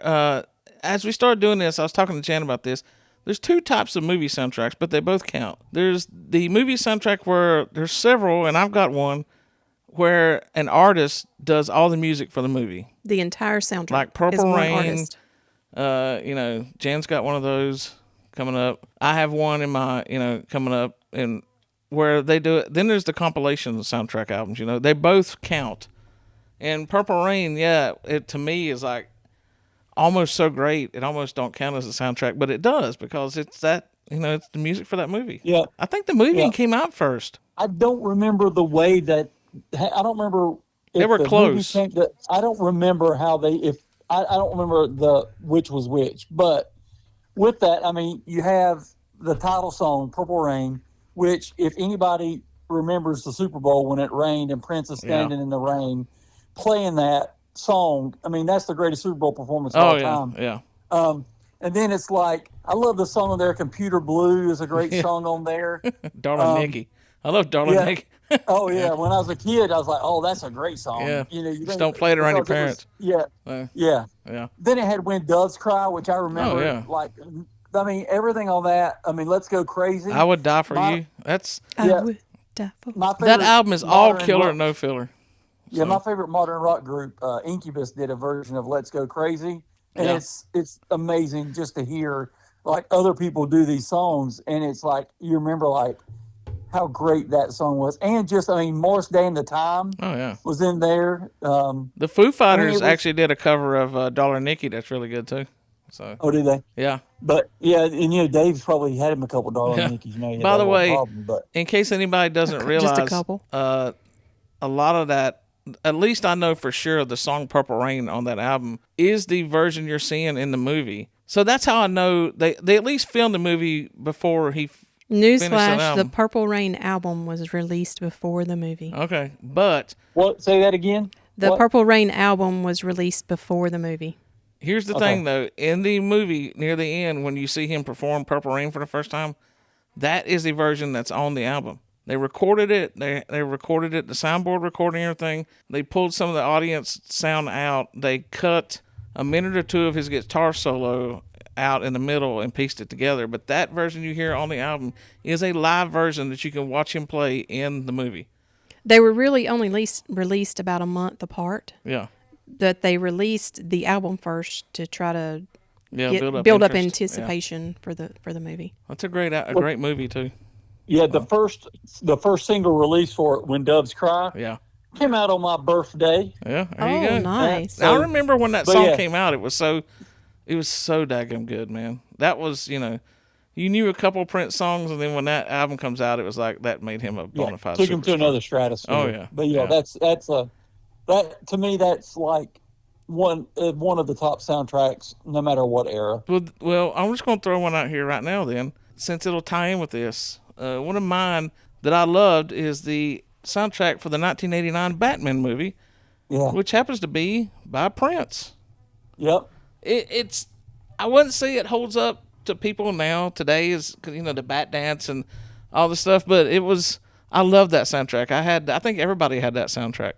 B: As we started doing this, I was talking to Jan about this. There's two types of movie soundtracks, but they both count. There's the movie soundtrack where there's several, and I've got one, where an artist does all the music for the movie.
C: The entire soundtrack.
B: Like
C: is
B: Purple
C: one
B: Rain.
C: artist.
B: Jan's got one of those coming up. I have one in my, coming up, and where they do it. Then there's the compilation soundtrack albums. They both count. And Purple Rain, it to me is like almost so great it almost don't count as a soundtrack, but it does because it's that it's the music for that movie.
D: Yeah.
B: I think the movie came out first.
D: I don't remember the way that. I don't remember. If
B: They were
D: the movie
B: close.
D: I don't remember how they. I don't remember which was which, but with that, I mean, you have the title song "Purple Rain," which, if anybody remembers the Super Bowl when it rained and Prince is standing in the rain, playing that song. I mean, that's the greatest Super Bowl performance of all time.
B: Yeah.
D: And then it's like, I love the song on there. "Computer Blue" is a great song on there.
B: Darling Nikki. I love Darling Nikki.
D: Oh yeah, when I was a kid, I was like, "Oh, that's a great song."
B: Yeah.
D: You
B: Just don't play it around your
D: because
B: parents.
D: Yeah.
B: Yeah.
D: Then it had "When Doves Cry," which I remember.
B: Oh, yeah.
D: Like, I mean, everything on that. I mean, "Let's Go Crazy."
B: I Would Die for
D: My-
B: You. That's
C: I
D: Yeah.
C: would die for
D: my favorite
B: that album is all
D: modern
B: killer,
D: rock-
B: no filler.
D: Yeah, my favorite modern rock group, Incubus, did a version of "Let's Go Crazy," and
B: Yeah.
D: it's amazing just to hear like other people do these songs, and it's like you remember like how great that song was, and just Morris Day and the Time
B: Oh yeah.
D: was in there.
B: The Foo Fighters
D: was-
B: actually did a cover of Darling Nikki that's really good too. So
D: Oh, did they?
B: yeah.
D: But yeah, and Dave's probably had him a couple Darling
B: Yeah.
D: Nickies. He had
B: By
D: that
B: the
D: little
B: way,
D: problem, but
B: In case anybody doesn't
C: Just a
B: realize,
C: couple.
B: a lot of that, at least I know for sure, the song "Purple Rain" on that album is the version you're seeing in the movie. So that's how I know they at least filmed the movie before he. Finish that
C: Newsflash, the
B: album.
C: Purple Rain album was released before the movie.
B: Okay, but
D: what? Say that again.
C: The
D: What?
C: Purple Rain album was released before the movie.
B: here's the
D: Okay.
B: thing though: in the movie near the end, when you see him perform "Purple Rain" for the first time, that is the version that's on the album. They recorded it. They recorded it. The soundboard recording everything. They pulled some of the audience sound out. They cut a minute or two of his guitar solo out in the middle and pieced it together. But that version you hear on the album is a live version that you can watch him play in the movie.
C: They were really only released about a month apart.
B: Yeah.
C: That they released the album first to try to
B: Yeah.
C: build up
B: interest.
C: anticipation for the movie.
B: Yeah. That's a great movie too.
D: Yeah, the first single release for it, "When Doves Cry,"
B: Yeah.
D: came out on my birthday.
B: Yeah. There you
C: Oh,
B: go.
C: nice.
D: So-
B: I remember when that
D: but
B: song
D: yeah.
B: came out. It was so daggum good, man. That was, you knew a couple Prince songs, and then when that album comes out, it was like that made him a bona fide
D: Took him to
B: superstar.
D: another stratosphere.
B: Oh, yeah.
D: But yeah,
B: Yeah.
D: that to me that's like one of the top soundtracks, no matter what era.
B: Well, I'm just going to throw one out here right now then, since it'll tie in with this. One of mine that I loved is the soundtrack for the 1989 Batman movie,
D: Yeah.
B: which happens to be by Prince.
D: Yep.
B: It's I wouldn't say it holds up to people now today, is the Bat Dance and all this stuff, but I love that soundtrack. I think everybody had that soundtrack.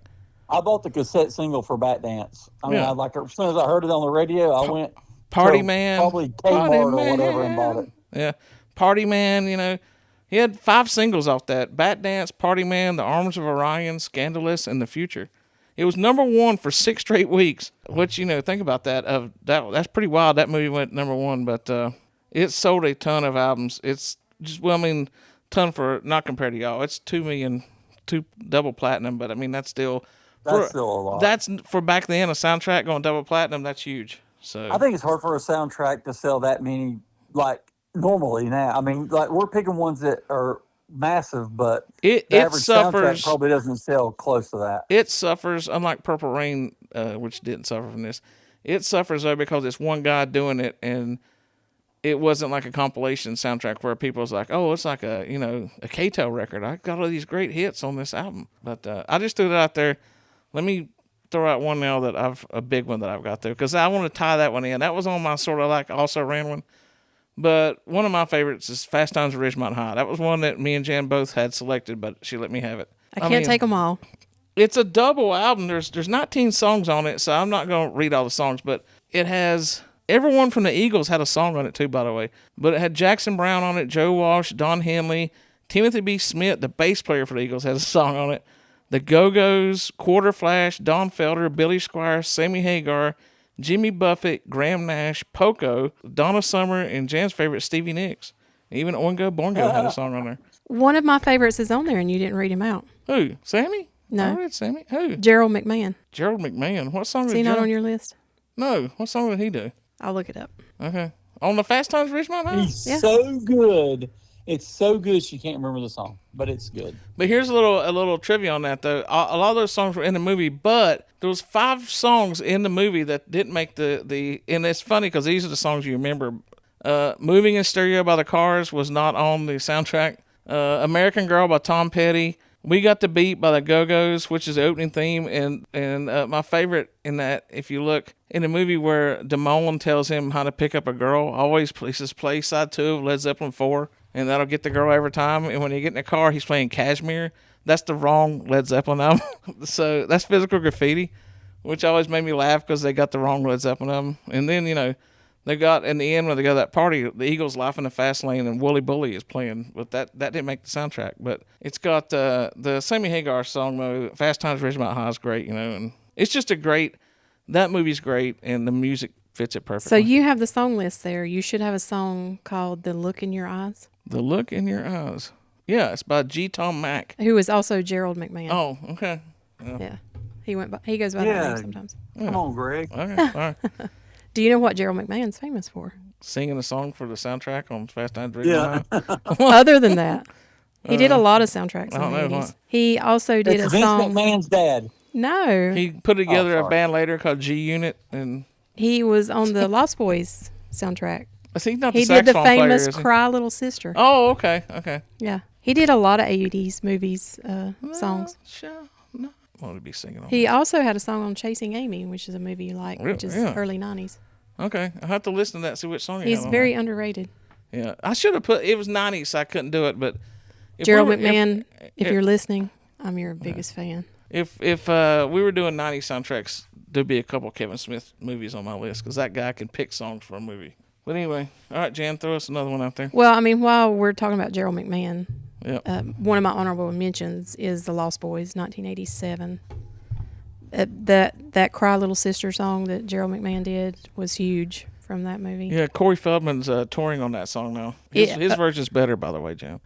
D: I bought the cassette single for Bat Dance. I mean,
B: Yeah.
D: as soon as I heard it on the radio, I went
B: Party
D: to
B: Man,
D: probably
B: Party
D: Kmart or whatever and bought it.
B: Yeah, Party Man. He had 5 singles off that: Bat Dance, Party Man, The Arms of Orion, Scandalous, and The Future. It was number 1 for 6 straight weeks. Which think about that. That's pretty wild. That movie went number 1, but it sold a ton of albums. It's just ton for not compared to y'all. It's 2 million, 2 double platinum. But I mean that's still
D: That's still a lot.
B: That's for back then a soundtrack going double platinum. That's huge. So
D: I think it's hard for a soundtrack to sell that many, like, normally now. I mean, like, we're picking ones that are massive, but
B: it
D: the average
B: suffers.
D: soundtrack probably doesn't sell close to that.
B: It suffers, unlike Purple Rain, which didn't suffer from this. It suffers though because it's one guy doing it, and it wasn't like a compilation soundtrack where people was like, "Oh, it's like a Kato record. I got all these great hits on this album." But I just threw that out there. Let me throw out one now a big one that I've got there, because I want to tie that one in. That was on my sort of like also ran one. But one of my favorites is Fast Times at Ridgemont High. That was one that me and Jan both had selected, but she let me have it.
C: I can't take them all.
B: It's a double album. There's 19 songs on it, so I'm not going to read all the songs, but it has everyone from the Eagles had a song on it too, by the way. But it had Jackson Browne on it, Joe Walsh, Don Henley, Timothy B. Smith, the bass player for the Eagles, has a song on it. The Go-Go's, Quarter Flash, Don Felder, Billy Squire, Sammy Hagar, Jimmy Buffett, Graham Nash, Poco, Donna Summer, and Jan's favorite, Stevie Nicks. Even Oingo Boingo had a song on there.
C: One of my favorites is on there, and you didn't read him out.
B: Who? Sammy?
C: No.
B: I read Sammy. Who?
C: Gerald McMahon.
B: Gerald McMahon. What song
C: Is
B: did
C: he not
B: Gerald?
C: on your list?
B: No. What song did he do?
C: I'll look it up.
B: Okay. On the Fast Times at Ridgemont High?
D: He's
C: Yeah.
D: so good. It's so good she can't remember the song, but it's good.
B: But here's a little trivia on that though. A lot of those songs were in the movie, but there was 5 songs in the movie that didn't make the. And it's funny because these are the songs you remember. "Moving in Stereo" by the Cars was not on the soundtrack. "American Girl" by Tom Petty. "We Got the Beat" by the Go-Go's, which is the opening theme, and my favorite in that, if you look in the movie where Damone tells him how to pick up a girl, always play side 2 of Led Zeppelin 4, and that'll get the girl every time. And when you get in the car, he's playing Kashmir. That's the wrong Led Zeppelin album. So that's Physical Graffiti, which always made me laugh because they got the wrong Led Zeppelin album. And then they got in the end when they go to that party, the Eagles Life in the Fast Lane and Wooly Bully is playing, but that didn't make the soundtrack. But it's got the Sammy Hagar song though. Fast Times at Ridgemont High is great, and it's just that movie's great, and the music fits it perfectly.
C: So you have the song list there. You should have a song called "The Look in Your Eyes,"
B: The Look in Your Eyes. Yeah, it's by G. Tom Mack.
C: who is also Gerald McMahon.
B: Oh, okay.
C: Yeah, he goes by that
D: Yeah.
C: name sometimes.
D: Come on, Greg.
B: Okay, all right.
C: Do you know what Gerald McMahon's famous for?
B: Singing a song for the soundtrack on Fast Times at
D: Yeah.
B: Ridgemont High.
C: Other than that, he did a lot of soundtracks
B: I don't
C: in the
B: know
C: 80s.
B: what.
C: He also did
D: It's
C: a
D: Vince
C: song.
D: McMahon's dad.
C: No,
B: He put together a
D: sorry.
B: band later called G Unit, and
C: he was on the Lost Boys soundtrack.
B: I think not
C: He
B: the
C: did the
B: saxophone player,
C: famous
B: is he?
C: "Cry Little Sister."
B: Oh, okay.
C: Yeah, he did a lot of 80s movies songs.
B: Sure. No. I want to be singing on
C: He also had a song on "Chasing Amy," which is a movie you like, which is
B: Yeah.
C: early 90s.
B: Okay. I'll have to listen to that, see which song you
C: He's
B: have on
C: very
B: there.
C: underrated.
B: Yeah. I should have it was 90s, so I couldn't do it, but. If
C: Gerald
B: we were-
C: McMahon, if
B: if-
C: you're listening, I'm your biggest fan.
B: If we were doing 90s soundtracks, there'd be a couple Kevin Smith movies on my list, because that guy can pick songs for a movie. But anyway, all right, Jan, throw us another one out there.
C: Well, I mean, while we're talking about Gerald McMahon,
B: Yeah.
C: one of my honorable mentions is The Lost Boys, 1987. That "Cry Little Sister" song that Gerald McMahon did was huge from that movie.
B: Yeah, Corey Feldman's touring on that song now.
C: Yeah.
B: His version's better, by the way, Jan.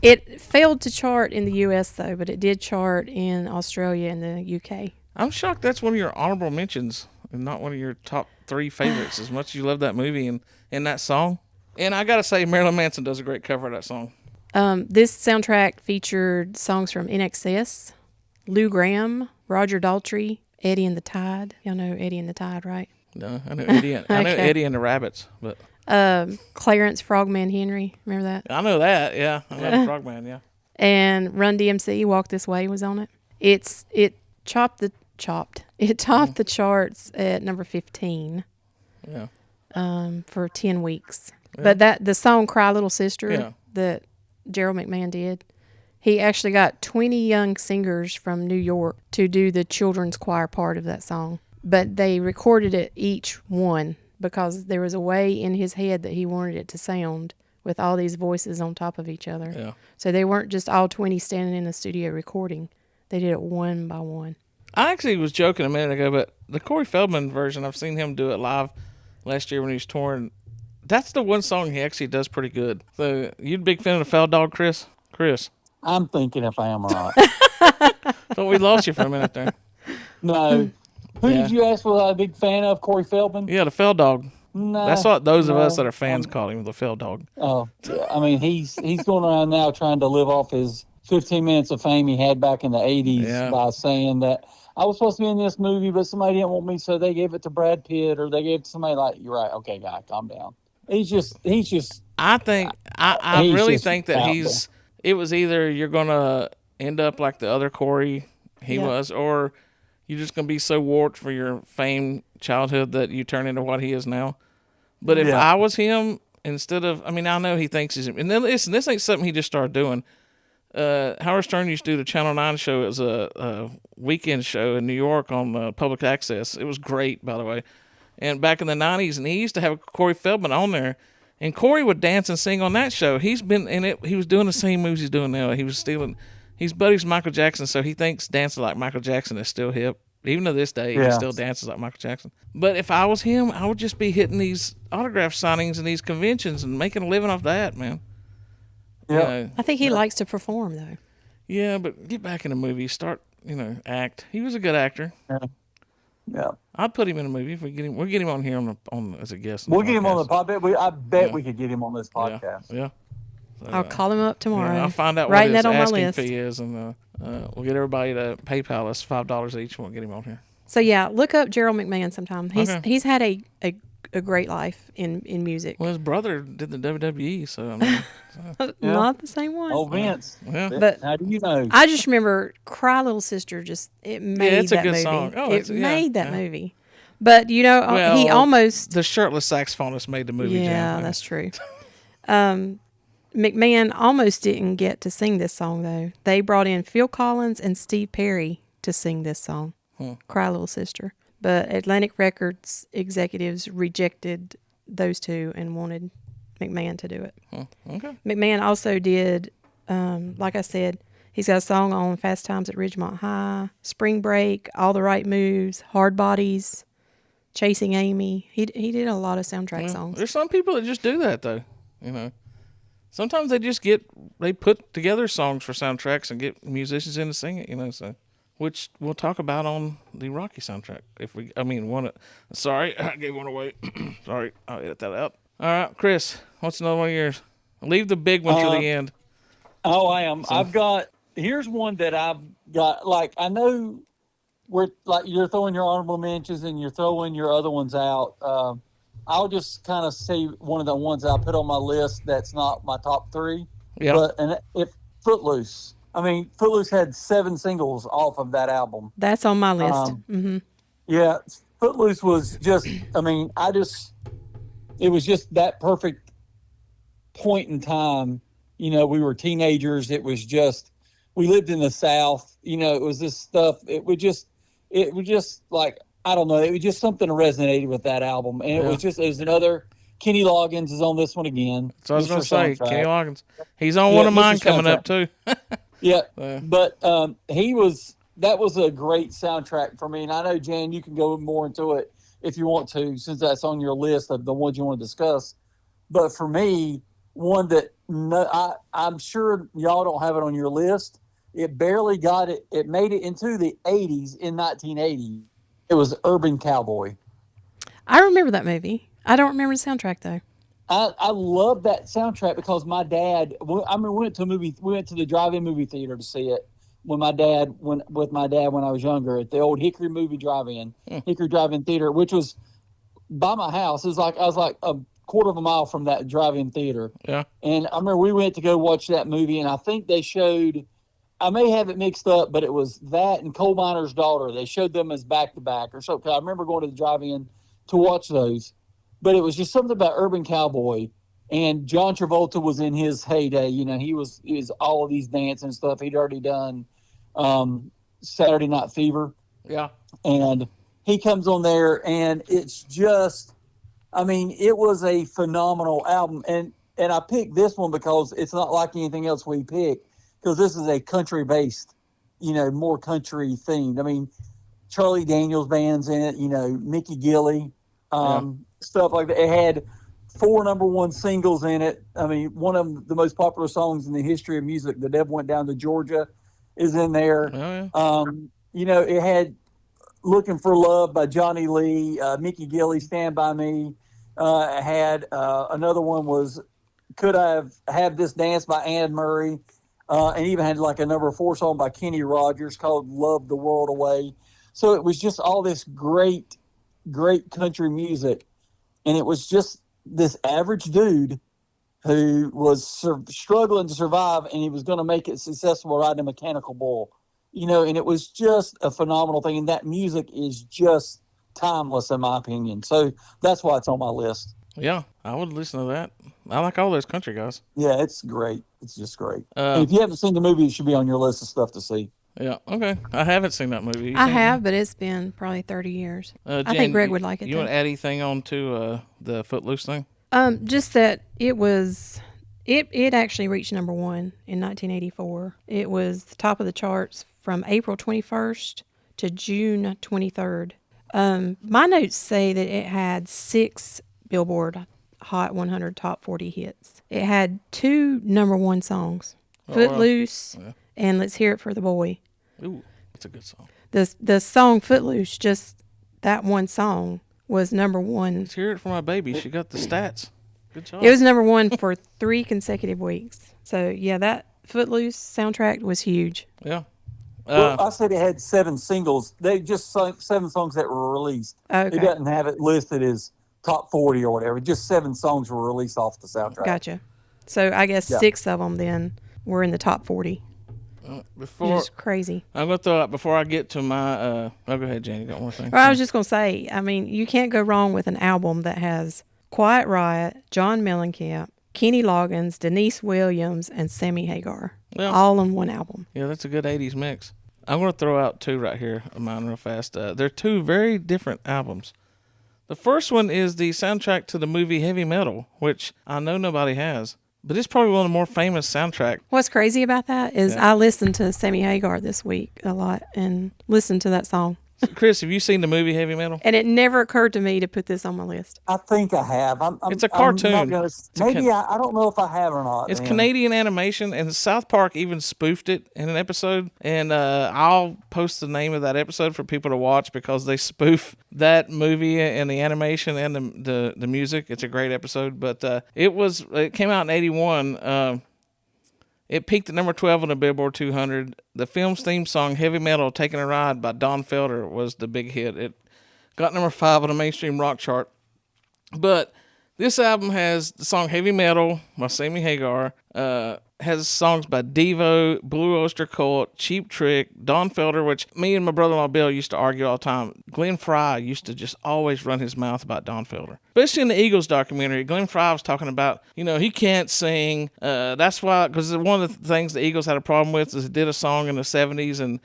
C: It failed to chart in the U.S. though, but it did chart in Australia and the U.K.
B: I'm shocked that's one of your honorable mentions and not one of your top 3 favorites, as much as you love that movie and that song. And I got to say, Marilyn Manson does a great cover of that song.
C: This soundtrack featured songs from NXS, Lou Gramm, Roger Daltrey, Eddie and the Tide. Y'all know Eddie and the Tide, right?
B: No, I know Eddie. I know
C: Okay.
B: Eddie and the Rabbits, but
C: Clarence Frogman Henry. Remember that?
B: I know that. Yeah, I know the Frogman. Yeah.
C: And Run DMC, Walk This Way was on it. It topped the charts at number 15
B: Yeah.
C: for 10 weeks. But the song Cry Little Sister
B: Yeah.
C: that Gerald McMahon did, he actually got 20 young singers from New York to do the children's choir part of that song. But they recorded it each one because there was a way in his head that he wanted it to sound with all these voices on top of each other.
B: Yeah.
C: So they weren't just all 20 standing in the studio recording. They did it one by one.
B: I actually was joking a minute ago, but the Corey Feldman version, I've seen him do it live last year when he was touring. That's the one song he actually does pretty good. So, you a big fan of the Fell Dog, Chris? Chris.
D: I'm thinking if I am or not.
B: Thought we lost you for a minute there.
D: No. Who
B: Yeah.
D: did you ask was I a big fan of? Corey Feldman?
B: Yeah, the Fell Dog.
D: No.
B: That's what those of us
D: no.
B: that are fans call him, the Fell Dog.
D: Oh, yeah, I mean, he's going around now trying to live off his 15 minutes of fame he had back in the 80s
B: Yeah.
D: by saying that I was supposed to be in this movie, but somebody didn't want me, so they gave it to Brad Pitt, or they gave it to somebody like, you're right, okay, guy, calm down. He's just
B: I think I
D: He's
B: really
D: just
B: think that
D: out
B: it was either you're gonna end up like the other Corey he
C: Yeah.
B: was, or you're just gonna be so warped for your fame childhood that you turn into what he is now. But if
D: Yeah.
B: I was him, instead of, I mean, I know he thinks he's, and then listen, this ain't something he just started doing. Howard Stern used to do the Channel 9 show. It was a weekend show in New York on public access. It was great, by the way. And back in the 90s, and he used to have Corey Feldman on there. And Corey would dance and sing on that show. He's been in it. He was doing the same moves he's doing now. He was stealing. He's buddies with Michael Jackson, so he thinks dancing like Michael Jackson is still hip. Even to this day, he
D: Yeah.
B: still dances like Michael Jackson. But if I was him, I would just be hitting these autograph signings and these conventions and making a living off that, man. You
D: Yeah.
B: know,
C: I think he likes to perform, though.
B: yeah, but get back in the movie. Start, act. He was a good actor.
D: Yeah.
B: I'd put him in a movie if we get him. We'll get him on here on as a guest.
D: We'll get him on the
B: podcast.
D: podcast. I bet
B: Yeah.
D: we could get him on this podcast.
B: Yeah.
C: I'll call him up tomorrow.
B: Yeah, I'll find out
C: Writing
B: what his
C: that on my
B: asking
C: list.
B: fee is, and we'll get everybody to PayPal us $5 each. And we'll get him on here.
C: So yeah, look up Gerald McMahon sometime.
B: Okay.
C: He's had a great life in music.
B: Well, his brother did the WWE, so I mean,
C: Not the same one.
D: Oh, Vince.
B: yeah.
C: But
D: How do you know?
C: I just remember "Cry Little Sister." It made
B: it's a
C: that
B: good
C: movie.
B: song. Oh,
C: it
B: yeah,
C: made that
B: yeah.
C: movie. But he
B: Well,
C: almost.
B: The shirtless saxophonist made the movie.
C: Yeah,
B: Jam.
C: that's true. McMahon almost didn't get to sing this song though. They brought in Phil Collins and Steve Perry to sing this song, "Cry Little Sister." But Atlantic Records executives rejected those two and wanted McMahon to do it.
B: Okay.
C: McMahon also did, like I said, he's got a song on Fast Times at Ridgemont High, Spring Break, All the Right Moves, Hard Bodies, Chasing Amy. He did a lot of soundtrack songs.
B: There's some people that just do that though. Sometimes they put together songs for soundtracks and get musicians in to sing it. So. Which we'll talk about on the Rocky soundtrack. Sorry, I gave one away. Sorry, I'll edit that out. All right, Chris, what's another one of yours? Leave the big one to the end.
D: Oh, I am. Here's one that I've got. Like, I know you're throwing your honorable mentions and you're throwing your other ones out. I'll just kind of say one of the ones I put on my list that's not my top three.
B: Yeah.
D: If Footloose. I mean, Footloose had 7 singles off of that album.
C: That's on my list.
D: Yeah, Footloose was just, it was just that perfect point in time. We were teenagers. It was just, we lived in the South. It was this stuff. It was just like, I don't know. It was just something that resonated with that album. And it was another, Kenny Loggins is on this one again.
B: So I was going to
D: Mr.
B: say,
D: Soundtrack.
B: Kenny Loggins. He's on one of mine
D: Mr.
B: coming up
D: Soundtrack.
B: too.
D: Yeah,
B: Yeah.
D: but that was a great soundtrack for me. And I know, Jan, you can go more into it if you want to, since that's on your list of the ones you want to discuss. But for me, one that I'm sure y'all don't have it on your list. It barely got it. It made it into the 80s in 1980. It was Urban Cowboy.
C: I remember that movie. I don't remember the soundtrack though.
D: I love that soundtrack because my dad. We went to the drive-in movie theater to see it with my dad when I was younger at the old Hickory Drive-In Theater, which was by my house. It was like I was like a quarter of a mile from that drive-in theater.
B: Yeah.
D: And I remember we went to go watch that movie, and I think they showed, I may have it mixed up, but it was that and Coal Miner's Daughter. They showed them as back-to-back or something. I remember going to the drive-in to watch those. But it was just something about Urban Cowboy. And John Travolta was in his heyday. You know, he was all of these dance and stuff. He'd already done Saturday Night Fever.
B: Yeah.
D: And he comes on there, and it's just, I mean, it was a phenomenal album. And I picked this one because it's not like anything else we pick, because this is a country-based, you know, more country themed. I mean, Charlie Daniels band's in it, you know, Mickey Gilley, stuff like that. It had 4 #1 singles in it. I mean, one of the most popular songs in the history of music, The Devil Went Down to Georgia, is in there.
B: Oh, yeah.
D: You know, it had Looking for Love by Johnny Lee, Mickey Gilley, Stand By Me. It had another one was Could I Have This Dance by Ann Murray. And even had like a number 4 song by Kenny Rogers called Love the World Away. So it was just all this great, great country music. And it was just this average dude who was struggling to survive, and he was going to make it successful riding a mechanical bull. You know, and it was just a phenomenal thing. And that music is just timeless, in my opinion. So that's why it's on my list.
B: Yeah, I would listen to that. I like all those country guys.
D: Yeah, it's great. It's just great. And if you haven't seen the movie, it should be on your list of stuff to see.
B: Yeah, okay. I haven't seen that movie.
C: I have, but it's been probably 30 years. I
B: Jan,
C: think Greg would like it.
B: You want to add anything on to the Footloose thing?
C: Just that it was, it actually reached #1 in 1984. It was the top of the charts from April 21st to June 23rd. My notes say that it had 6 Billboard Hot 100 Top 40 hits. It had 2 #1 songs, Footloose and Let's Hear It for the Boy.
B: Ooh, that's a good song.
C: The song Footloose, just that one song, was #1.
B: Let's hear it for my baby. She got the stats. Good job.
C: It was #1 for 3 consecutive weeks. So, yeah, that Footloose soundtrack was huge.
B: Yeah.
D: Well, I said it had 7 singles. They just sung 7 songs that were released.
C: Okay.
D: It doesn't have it listed as top 40 or whatever. Just 7 songs were released off the soundtrack.
C: Gotcha. So I guess 6 of them then were in the top 40.
B: Before
C: Which is crazy.
B: I'm going to throw out, before I get to my, go ahead, Jane, you got one more thing?
C: Well, I was just going to say, I mean, you can't go wrong with an album that has Quiet Riot, John Mellencamp, Kenny Loggins, Denise Williams, and Sammy Hagar.
B: Yeah.
C: All in one album.
B: Yeah, that's a good 80s mix. I'm going to throw out 2 right here of mine real fast. They're 2 very different albums. The first one is the soundtrack to the movie Heavy Metal, which I know nobody has, but it's probably one of the more famous soundtracks.
C: What's crazy about that is I listened to Sammy Hagar this week a lot and listened to that song.
B: Chris, have you seen the movie Heavy Metal?
C: And it never occurred to me to put this on my list.
D: I think I have.
B: It's a cartoon.
D: I don't know if I have or not.
B: It's
D: man.
B: Canadian animation, and South Park even spoofed it in an episode. And I'll post the name of that episode for people to watch because they spoof that movie and the animation and the music. It's a great episode. But it came out in 81. It peaked at #12 on the Billboard 200. The film's theme song, Heavy Metal, Taking a Ride by Don Felder, was the big hit. It got #5 on the mainstream rock chart. But this album has the song Heavy Metal by Sammy Hagar, has songs by Devo, Blue Oyster Cult, Cheap Trick, Don Felder, which me and my brother-in-law Bill used to argue all the time. Glenn Fry used to just always run his mouth about Don Felder. Especially in the Eagles documentary, Glenn Fry was talking about, he can't sing. That's why, because one of the things the Eagles had a problem with is they did a song in the 70s and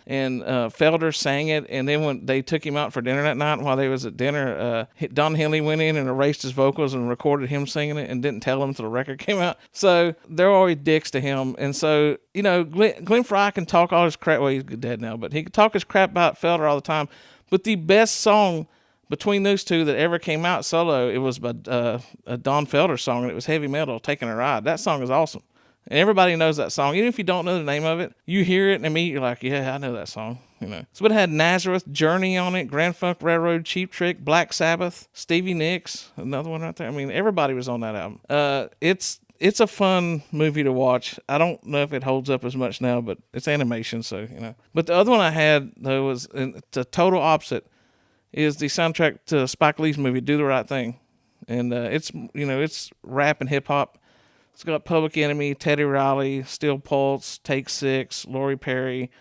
B: Felder sang it, and then when they took him out for dinner that night, while they was at dinner, Don Henley went in and erased his vocals and recorded him singing it and didn't tell him until the record came out. So they're always dicks to him. And so, Glenn Fry can talk all his crap. Well, he's dead now, but he can talk his crap about Felder all the time. But the best song between those 2 that ever came out solo, it was by a Don Felder song, and it was Heavy Metal, Taking a Ride. That song is awesome. And everybody knows that song. Even if you don't know the name of it, you hear it and immediately you're like, yeah, I know that song. So it had Nazareth, Journey on it, Grand Funk Railroad, Cheap Trick, Black Sabbath, Stevie Nicks, another one right there. I mean, everybody was on that album. It's a fun movie to watch. I don't know if it holds up as much now, but it's animation, so, But the other one I had, though, was the total opposite, is the soundtrack to Spike Lee's movie, Do the Right Thing. and it's it's rap and hip hop. It's got Public Enemy, Teddy Riley, Steel Pulse, Take Six, Lori Perry,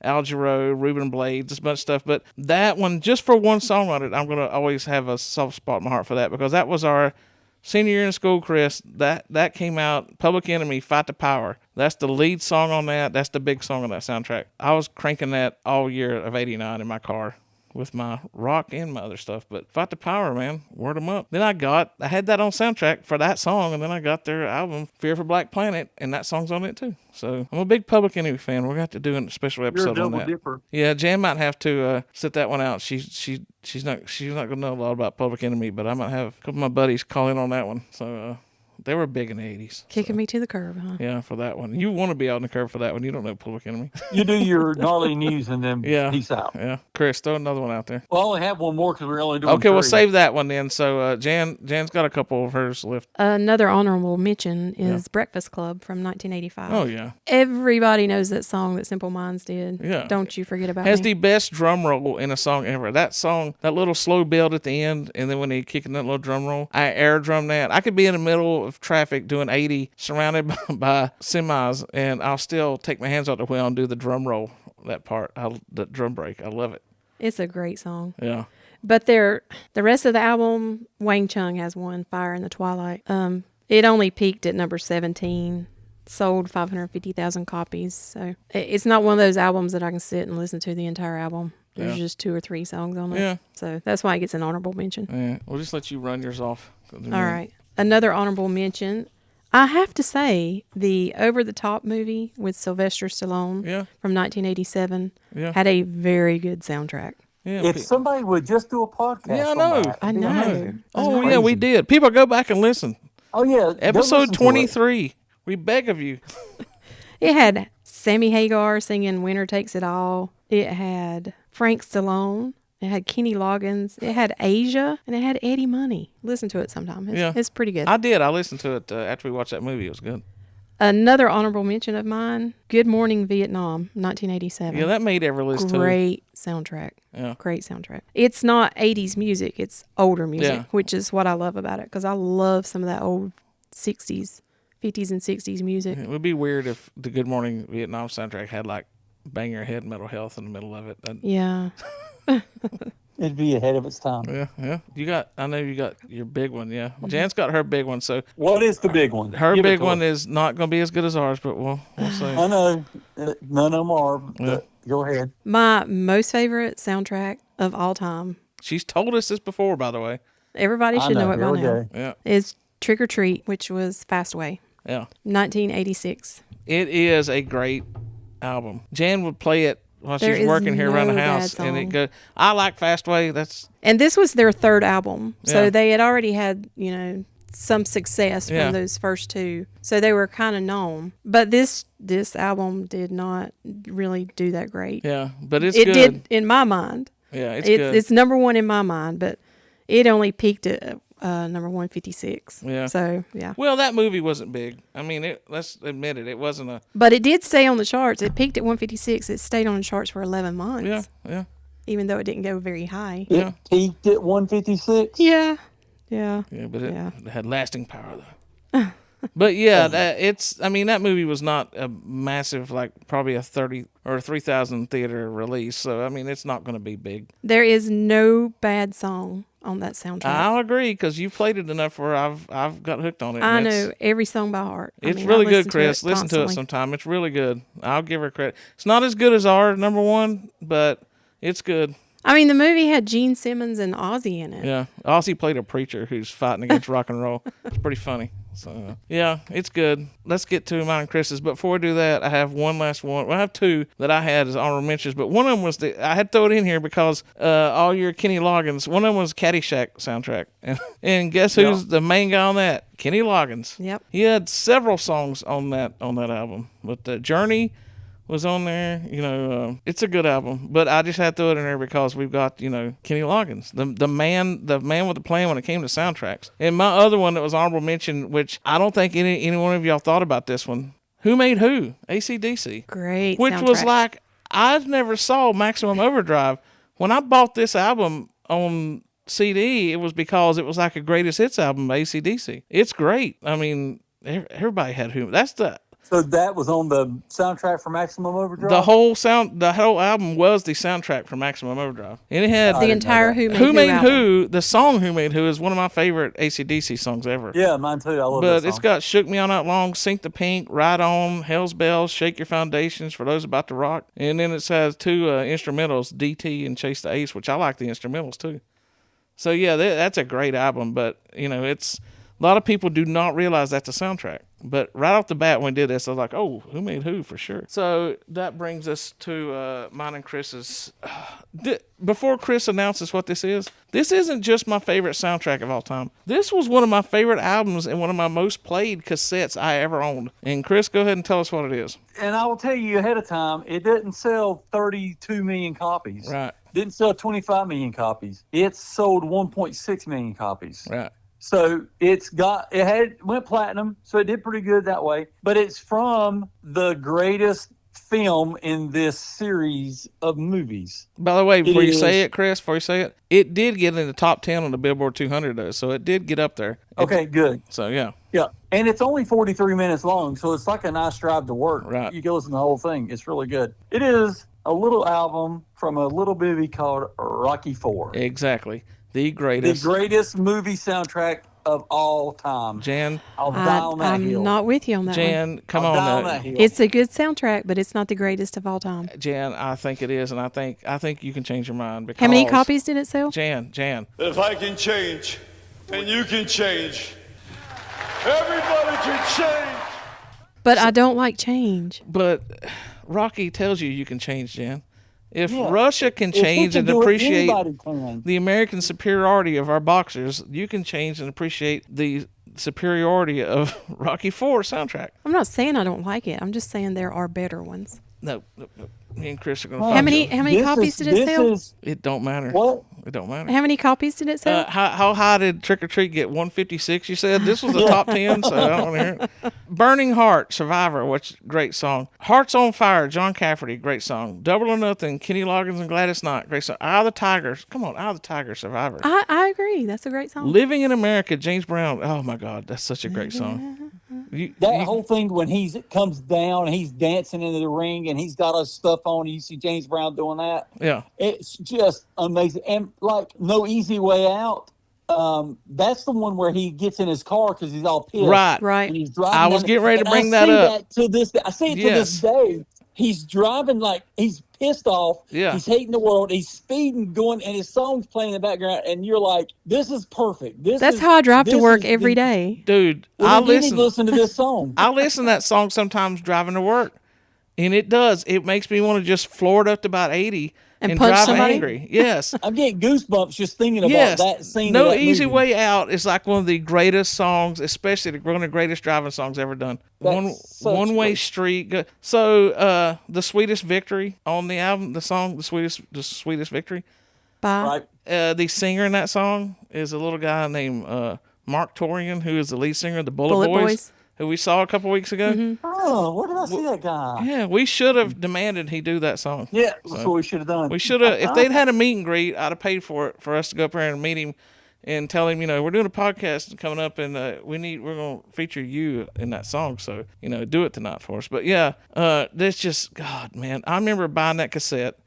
B: Al Jarreau, Ruben Blades, a bunch of stuff. But that one, just for one song on it, I'm going to always have a soft spot in my heart for that, because that was our senior year in school, Chris. That came out, Public Enemy, Fight the Power. That's the lead song on that. That's the big song on that soundtrack. I was cranking that all year of 89 in my car with my rock and my other stuff. But Fight the Power, man, word them up. Then I had that on soundtrack for that song, and then I got their album Fear for Black Planet, and that song's on it too. So I'm a big Public Enemy fan. We're going to have to do a special episode
E: You're a
B: on
E: double
B: that.
E: dipper.
B: Yeah, Jan might have to sit that one out. She's not gonna know a lot about Public Enemy, but I might have a couple of my buddies call in on that one. So they were big in the 80s.
C: Kicking me to the curb, huh?
B: Yeah, for that one. You want to be out on the curb for that one. You don't know Public Enemy.
D: You do your gnarly news and then
B: Yeah.
D: peace out.
B: Yeah. Chris, throw another one out there.
D: Well, I only have one more because we're only doing
B: Okay, we'll
D: three.
B: save that one then. So Jan's got a couple of hers left.
C: Another honorable mention is Breakfast Club from 1985.
B: Oh, yeah.
C: Everybody knows that song that Simple Minds did.
B: Yeah.
C: Don't you forget about
B: Has
C: me.
B: the best drum roll in a song ever. That song, that little slow build at the end, and then when they kick in that little drum roll, I air drum that. I could be in the middle of traffic doing 80, surrounded by semis, and I'll still take my hands out the wheel and do the drum roll, that part, the drum break. I love it.
C: It's a great song.
B: Yeah.
C: But the rest of the album, Wang Chung has one, Fire in the Twilight. It only peaked at number 17, sold 550,000 copies. So it's not one of those albums that I can sit and listen to the entire album. There's just 2 or 3 songs on it.
B: Yeah.
C: So that's why it gets an honorable mention.
B: Yeah. We'll just let you run yours off.
C: All right. Another honorable mention. I have to say, the Over the Top movie with Sylvester Stallone
B: Yeah.
C: from 1987
B: Yeah.
C: had a very good soundtrack.
B: Yeah.
D: If somebody would just do a podcast,
B: Yeah, I
D: on
B: know.
D: that,
C: I
D: it'd be
C: know.
D: amazing.
B: Oh,
D: It's
B: yeah, we
D: crazy.
B: did. People go back and listen.
D: Oh yeah, go
B: Episode
D: listen to it.
B: 23. We beg of you.
C: It had Sammy Hagar singing Winner Takes It All. It had Frank Stallone. It had Kenny Loggins. It had Asia. And it had Eddie Money. Listen to it sometime. It's pretty good.
B: I did. I listened to it after we watched that movie. It was good.
C: Another honorable mention of mine, Good Morning Vietnam, 1987.
B: Yeah, that made every list too.
C: Great soundtrack.
B: Yeah.
C: Great soundtrack. It's not 80s music. It's older music,
B: Yeah.
C: which is what I love about it, because I love some of that old 60s, 50s and 60s music.
B: It would be weird if the Good Morning Vietnam soundtrack had like Bang Your Head, Mental Health in the middle of it.
C: Yeah.
D: It'd be ahead of its time.
B: Yeah. I know you got your big one. Yeah. Jan's got her big one. So
D: What is the big one?
B: her
D: Give it
B: big
D: to
B: one
D: us.
B: is not going to be as good as ours, but we'll see.
D: I know none of them are. But go ahead.
C: My most favorite soundtrack of all time,
B: She's told us this before, by the way.
C: everybody
D: I
C: should know it
D: Here
C: by
D: we
C: now,
D: go.
B: Yeah.
C: is Trick or Treat, which was Fastway,
B: Yeah.
C: 1986.
B: It is a great album. Jan would play it while
C: There
B: she's
C: is
B: working here around the
C: no bad
B: house, and it
C: song.
B: goes. I like Fastway. That's
C: And this was their third album. So
B: Yeah.
C: they had already had, some success
B: Yeah.
C: from those first 2. So they were kind of known. But this album did not really do that great.
B: yeah, but it's
C: It
B: good.
C: did in my mind.
B: Yeah, it's good.
C: It's number 1 in my mind, but it only peaked at number 156.
B: Yeah.
C: So, yeah.
B: Well, that movie wasn't big. I mean, let's admit it. It wasn't a.
C: But it did stay on the charts. It peaked at 156. It stayed on the charts for 11 months.
B: Yeah.
C: Even though it didn't go very high.
B: Yeah.
D: It peaked at 156.
C: Yeah. Yeah.
B: Yeah, but it
C: Yeah.
B: had lasting power though. But yeah, that movie was not a massive, like probably a 30 or 3,000 theater release. So I mean, it's not going to be big.
C: There is no bad song on that soundtrack.
B: I'll agree, because you've played it enough where I've got hooked on it.
C: I
B: and
C: know every song by heart. I
B: It's
C: mean, I
B: really good,
C: listen to
B: Chris. Listen to it
C: constantly.
B: sometime. It's really good. I'll give her credit. It's not as good as our number 1, but it's good.
C: I mean, the movie had Gene Simmons and Ozzy in it.
B: Yeah. Ozzy played a preacher who's fighting against rock and roll. It's pretty funny. So, yeah, it's good. Let's get to mine and Chris's. But before we do that, I have one last one. Well, I have 2 that I had as honorable mentions, but one of them was I had to throw it in here because all your Kenny Loggins, one of them was Caddyshack soundtrack. And guess who's the main guy on that? Kenny Loggins.
C: Yep.
B: He had several songs on that album. But the Journey was on there. It's a good album, but I just had to throw it in there because we've got, Kenny Loggins, the man with the plan when it came to soundtracks. And my other one that was honorable mention, which I don't think any one of y'all thought about this one. Who Made Who? AC/DC.
C: Great
B: Which was
C: soundtrack.
B: like, I never saw Maximum Overdrive. When I bought this album on CD, it was because it was like a greatest hits album by AC/DC. It's great. I mean, everybody had Who. That's
D: So that was on the soundtrack for Maximum Overdrive?
B: the whole album was the soundtrack for Maximum Overdrive. And it had
C: The entire Who Made
B: Who Made
C: album.
B: Who. The song Who Made Who is one of my favorite AC/DC songs ever.
D: Yeah, mine too. I love
B: But
D: that
B: it's
D: song.
B: got Shook Me All Night Long, Sink the Pink, Ride On, Hell's Bells, Shake Your Foundations for those about to rock. And then it has two instrumentals, DT and Chase the Ace, which I like the instrumentals too. So yeah, that's a great album. But it's a lot of people do not realize that's a soundtrack. But right off the bat when we did this, I was like, oh, Who Made Who for sure. So that brings us to mine and Chris's. Before Chris announces what this isn't just my favorite soundtrack of all time. This was one of my favorite albums and one of my most played cassettes I ever owned. And Chris, go ahead and tell us what it is.
D: And I will tell you ahead of time, it didn't sell 32 million copies.
B: Right.
D: Didn't sell 25 million copies. It sold 1.6 million copies.
B: Right.
D: So went platinum, so it did pretty good that way. But it's from the greatest film in this series of movies.
B: By the way, before
D: It
B: you say
D: is.
B: it, Chris, it did get in the top 10 on the Billboard 200 though, so it did get up there.
D: Okay, good.
B: So yeah.
D: Yeah, and it's only 43 minutes long, so it's like a nice drive to work.
B: Right.
D: You can listen to the whole thing. It's really good. It is a little album from a little movie called Rocky IV.
B: Exactly. The
D: The
B: greatest.
D: greatest movie soundtrack of all time.
B: Jan,
D: I'll die on that hill.
C: I'm not with you on that one.
B: Jan, come
D: I'll die
B: on
D: on
B: now.
D: that hill.
C: It's a good soundtrack, but it's not the greatest of all time.
B: Jan, I think it is, and I think you can change your mind because
C: How many copies did it sell?
B: Jan,
A: If I can change, and you can change, everybody can change.
C: But I don't like change.
B: but Rocky tells you can change, Jan. If
D: Yeah.
B: Russia can
D: If we
B: change
D: can
B: and
D: do it,
B: appreciate
D: anybody can.
B: the American superiority of our boxers, you can change and appreciate the superiority of Rocky IV soundtrack.
C: I'm not saying I don't like it. I'm just saying there are better ones.
B: No. Me and Chris are going to
D: Well,
C: How many copies did it sell?
B: It don't matter.
D: What?
B: It don't matter.
C: How many copies did it sell?
B: How high did Trick or Treat get? 156, you said? This was the top 10, so I don't want to hear it. Burning Heart, Survivor, which great song. Hearts on Fire, John Cafferty, great song. Double or Nothing, Kenny Loggins and Gladys Knight, great song. Eye of the Tiger, come on, Eye of the Tiger, Survivor.
C: I agree. That's a great song.
B: Living in America, James Brown. Oh my God, that's such a great song.
D: That whole thing when he comes down, he's dancing into the ring, and he's got his stuff on. You see James Brown doing that.
B: Yeah.
D: It's just amazing. And like No Easy Way Out, that's the one where he gets in his car because he's all pissed.
B: Right.
C: Right.
D: And he's driving.
B: I was
D: down-
B: getting ready to
D: and
B: bring
D: I
B: that
D: see
B: up.
D: To this day. I see it to this day. He's driving like he's pissed off.
B: Yeah.
D: He's hating the world. He's speeding, going, and his song's playing in the background. And you're like, this is perfect.
C: That's how I drive to work every day.
B: Dude,
D: Well, you need to listen to this song.
B: I listen to that song sometimes driving to work, and it does. It makes me want to just floor it up to about 80
C: And
B: and
C: punch
B: drive
C: somebody?
B: angry. Yes.
D: I'm getting goosebumps just thinking about
B: Yes.
D: that scene.
B: No
D: of that
B: Easy
D: movie.
B: Way Out is like one of the greatest songs, especially one of the greatest driving songs ever done.
D: That's such
B: One way
D: great-
B: street. So The Sweetest Victory on the album, the song The Sweetest Victory.
C: Bye.
D: Right.
B: The singer in that song is a little guy named Mark Torian, who is the lead singer of the Bullet,
C: Bullet
B: Boys,
C: Boys.
B: who we saw a couple weeks ago.
D: Oh, where did I see that guy?
B: Yeah, we should have demanded he do that song.
D: Yeah, that's what we should have done.
B: We should have, if they'd had a meet and greet, I'd have paid for it for us to go up there and meet him and tell him, we're doing a podcast coming up and we're going to feature you in that song. So, do it tonight for us. But yeah, that's just, God, man, I remember buying that cassette.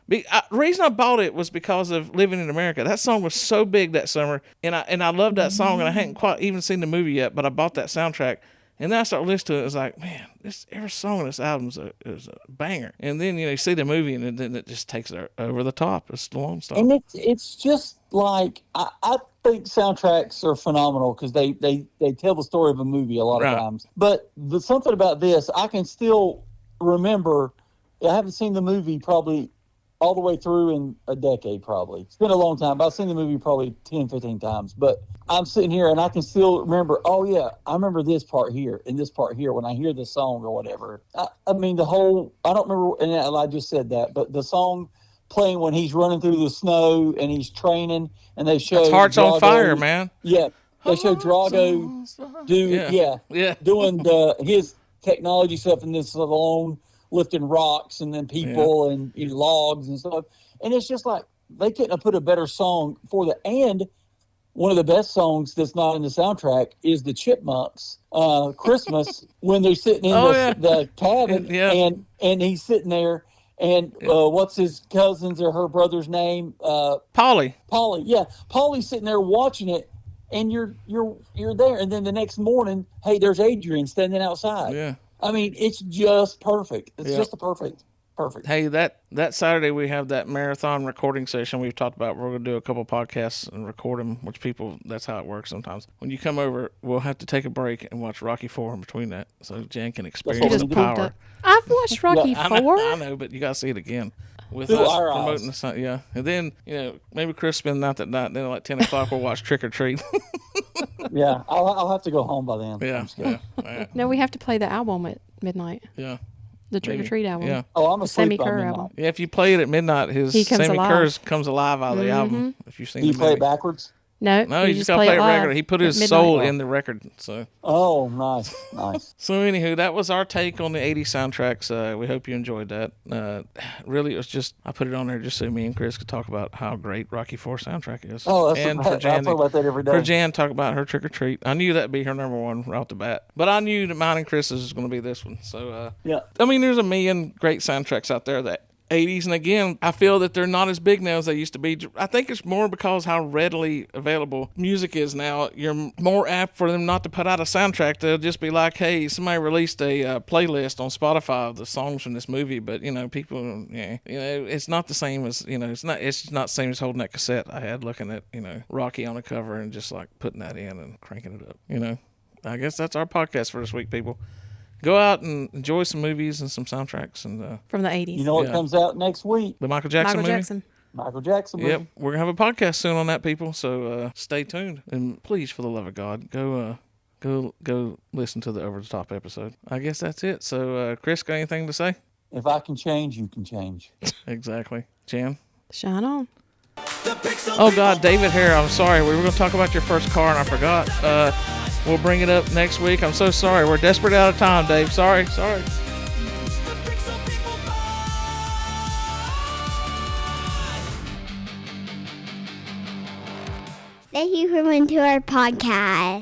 B: The reason I bought it was because of Living in America. That song was so big that summer, and I loved that song, and I hadn't quite even seen the movie yet, but I bought that soundtrack. And then I started listening to it. It was like, man, every song on this album is a banger. And then you see the movie, and then it just takes it over the top. It's the Lone Star.
D: And it's just like I think soundtracks are phenomenal because they tell the story of a movie a lot of
B: Right.
D: times. But something about this, I can still remember. I haven't seen the movie probably all the way through in a decade probably. It's been a long time, but I've seen the movie probably 10, 15 times. But I'm sitting here and I can still remember, oh yeah, I remember this part here and this part here when I hear the song or whatever. I mean, I don't remember, and I just said that, but the song playing when he's running through the snow and he's training and they show
B: It's Hearts on
D: Drago-
B: Fire, man.
D: Yeah. They show Drago doing his technology stuff in this alone, lifting rocks and then people and logs and stuff. And it's just like, they couldn't have put a better song for the and. One of the best songs that's not in the soundtrack is the Chipmunks Christmas when they're sitting in the cabin and he's sitting there and what's his cousin's or her brother's name?
B: Polly.
D: Yeah. Polly's sitting there watching it and you're there. And then the next morning, hey, there's Adrian standing outside.
B: Yeah.
D: I mean, it's just perfect. It's just a perfect.
B: Hey, that Saturday we have that marathon recording session we've talked about. We're going to do a couple podcasts and record them, which that's how it works sometimes. When you come over, we'll have to take a break and watch Rocky IV in between that so Jan can experience the power.
C: I've watched Rocky IV.
B: I know, but you got to see it again. With us promoting the sun, yeah. And then, maybe Chris spend the night that night, then like 10 o'clock we'll watch Trick or Treat.
D: Yeah, I'll have to go home by then.
B: Yeah.
C: No, we have to play the album at midnight.
B: Yeah.
C: The Trick or Treat album.
B: Yeah.
D: Oh, I'm a
C: Sammy Kerr album.
B: Yeah, if you play it at midnight, Sammy Kerr comes alive out of the album. If you've seen
D: Do you play it backwards?
C: No,
B: you just gotta play it regular. He put his soul in the record. So.
D: Oh, nice.
B: So anywho, that was our take on the '80s soundtracks. We hope you enjoyed that. Really, it was just I put it on there just so me and Chris could talk about how great Rocky IV soundtrack is.
D: Oh, that's
B: and
D: right.
B: for Jan,
D: I talk about that every day.
B: For Jan, talk about her Trick or Treat. I knew that'd be her number one right off the bat, but I knew that mine and Chris's was going to be this one. So
D: yeah,
B: I mean, there's a million great soundtracks out there that. 80s, and again, I feel that they're not as big now as they used to be. I think it's more because how readily available music is now. You're more apt for them not to put out a soundtrack. They'll just be like, hey, somebody released a playlist on Spotify of the songs from this movie, but people, it's not the same as, it's not the same as holding that cassette I had looking at, Rocky on the cover and just like putting that in and cranking it up, I guess that's our podcast for this week, people. Go out and enjoy some movies and some soundtracks and
C: from the 80s.
D: You know what comes out next week?
B: The Michael Jackson movie.
D: Michael Jackson movie.
B: Yep, we're gonna have a podcast soon on that, people. So stay tuned and please, for the love of God, go listen to the Over the Top episode. I guess that's it. So Chris, got anything to say?
D: If I can change, you can change.
B: Exactly, Jan.
C: Shine on.
B: Oh God, David Hare. I'm sorry. We were gonna talk about your first car and I forgot. We'll bring it up next week. I'm so sorry. We're desperate out of time, Dave. Sorry.
E: Thank you for coming to our podcast.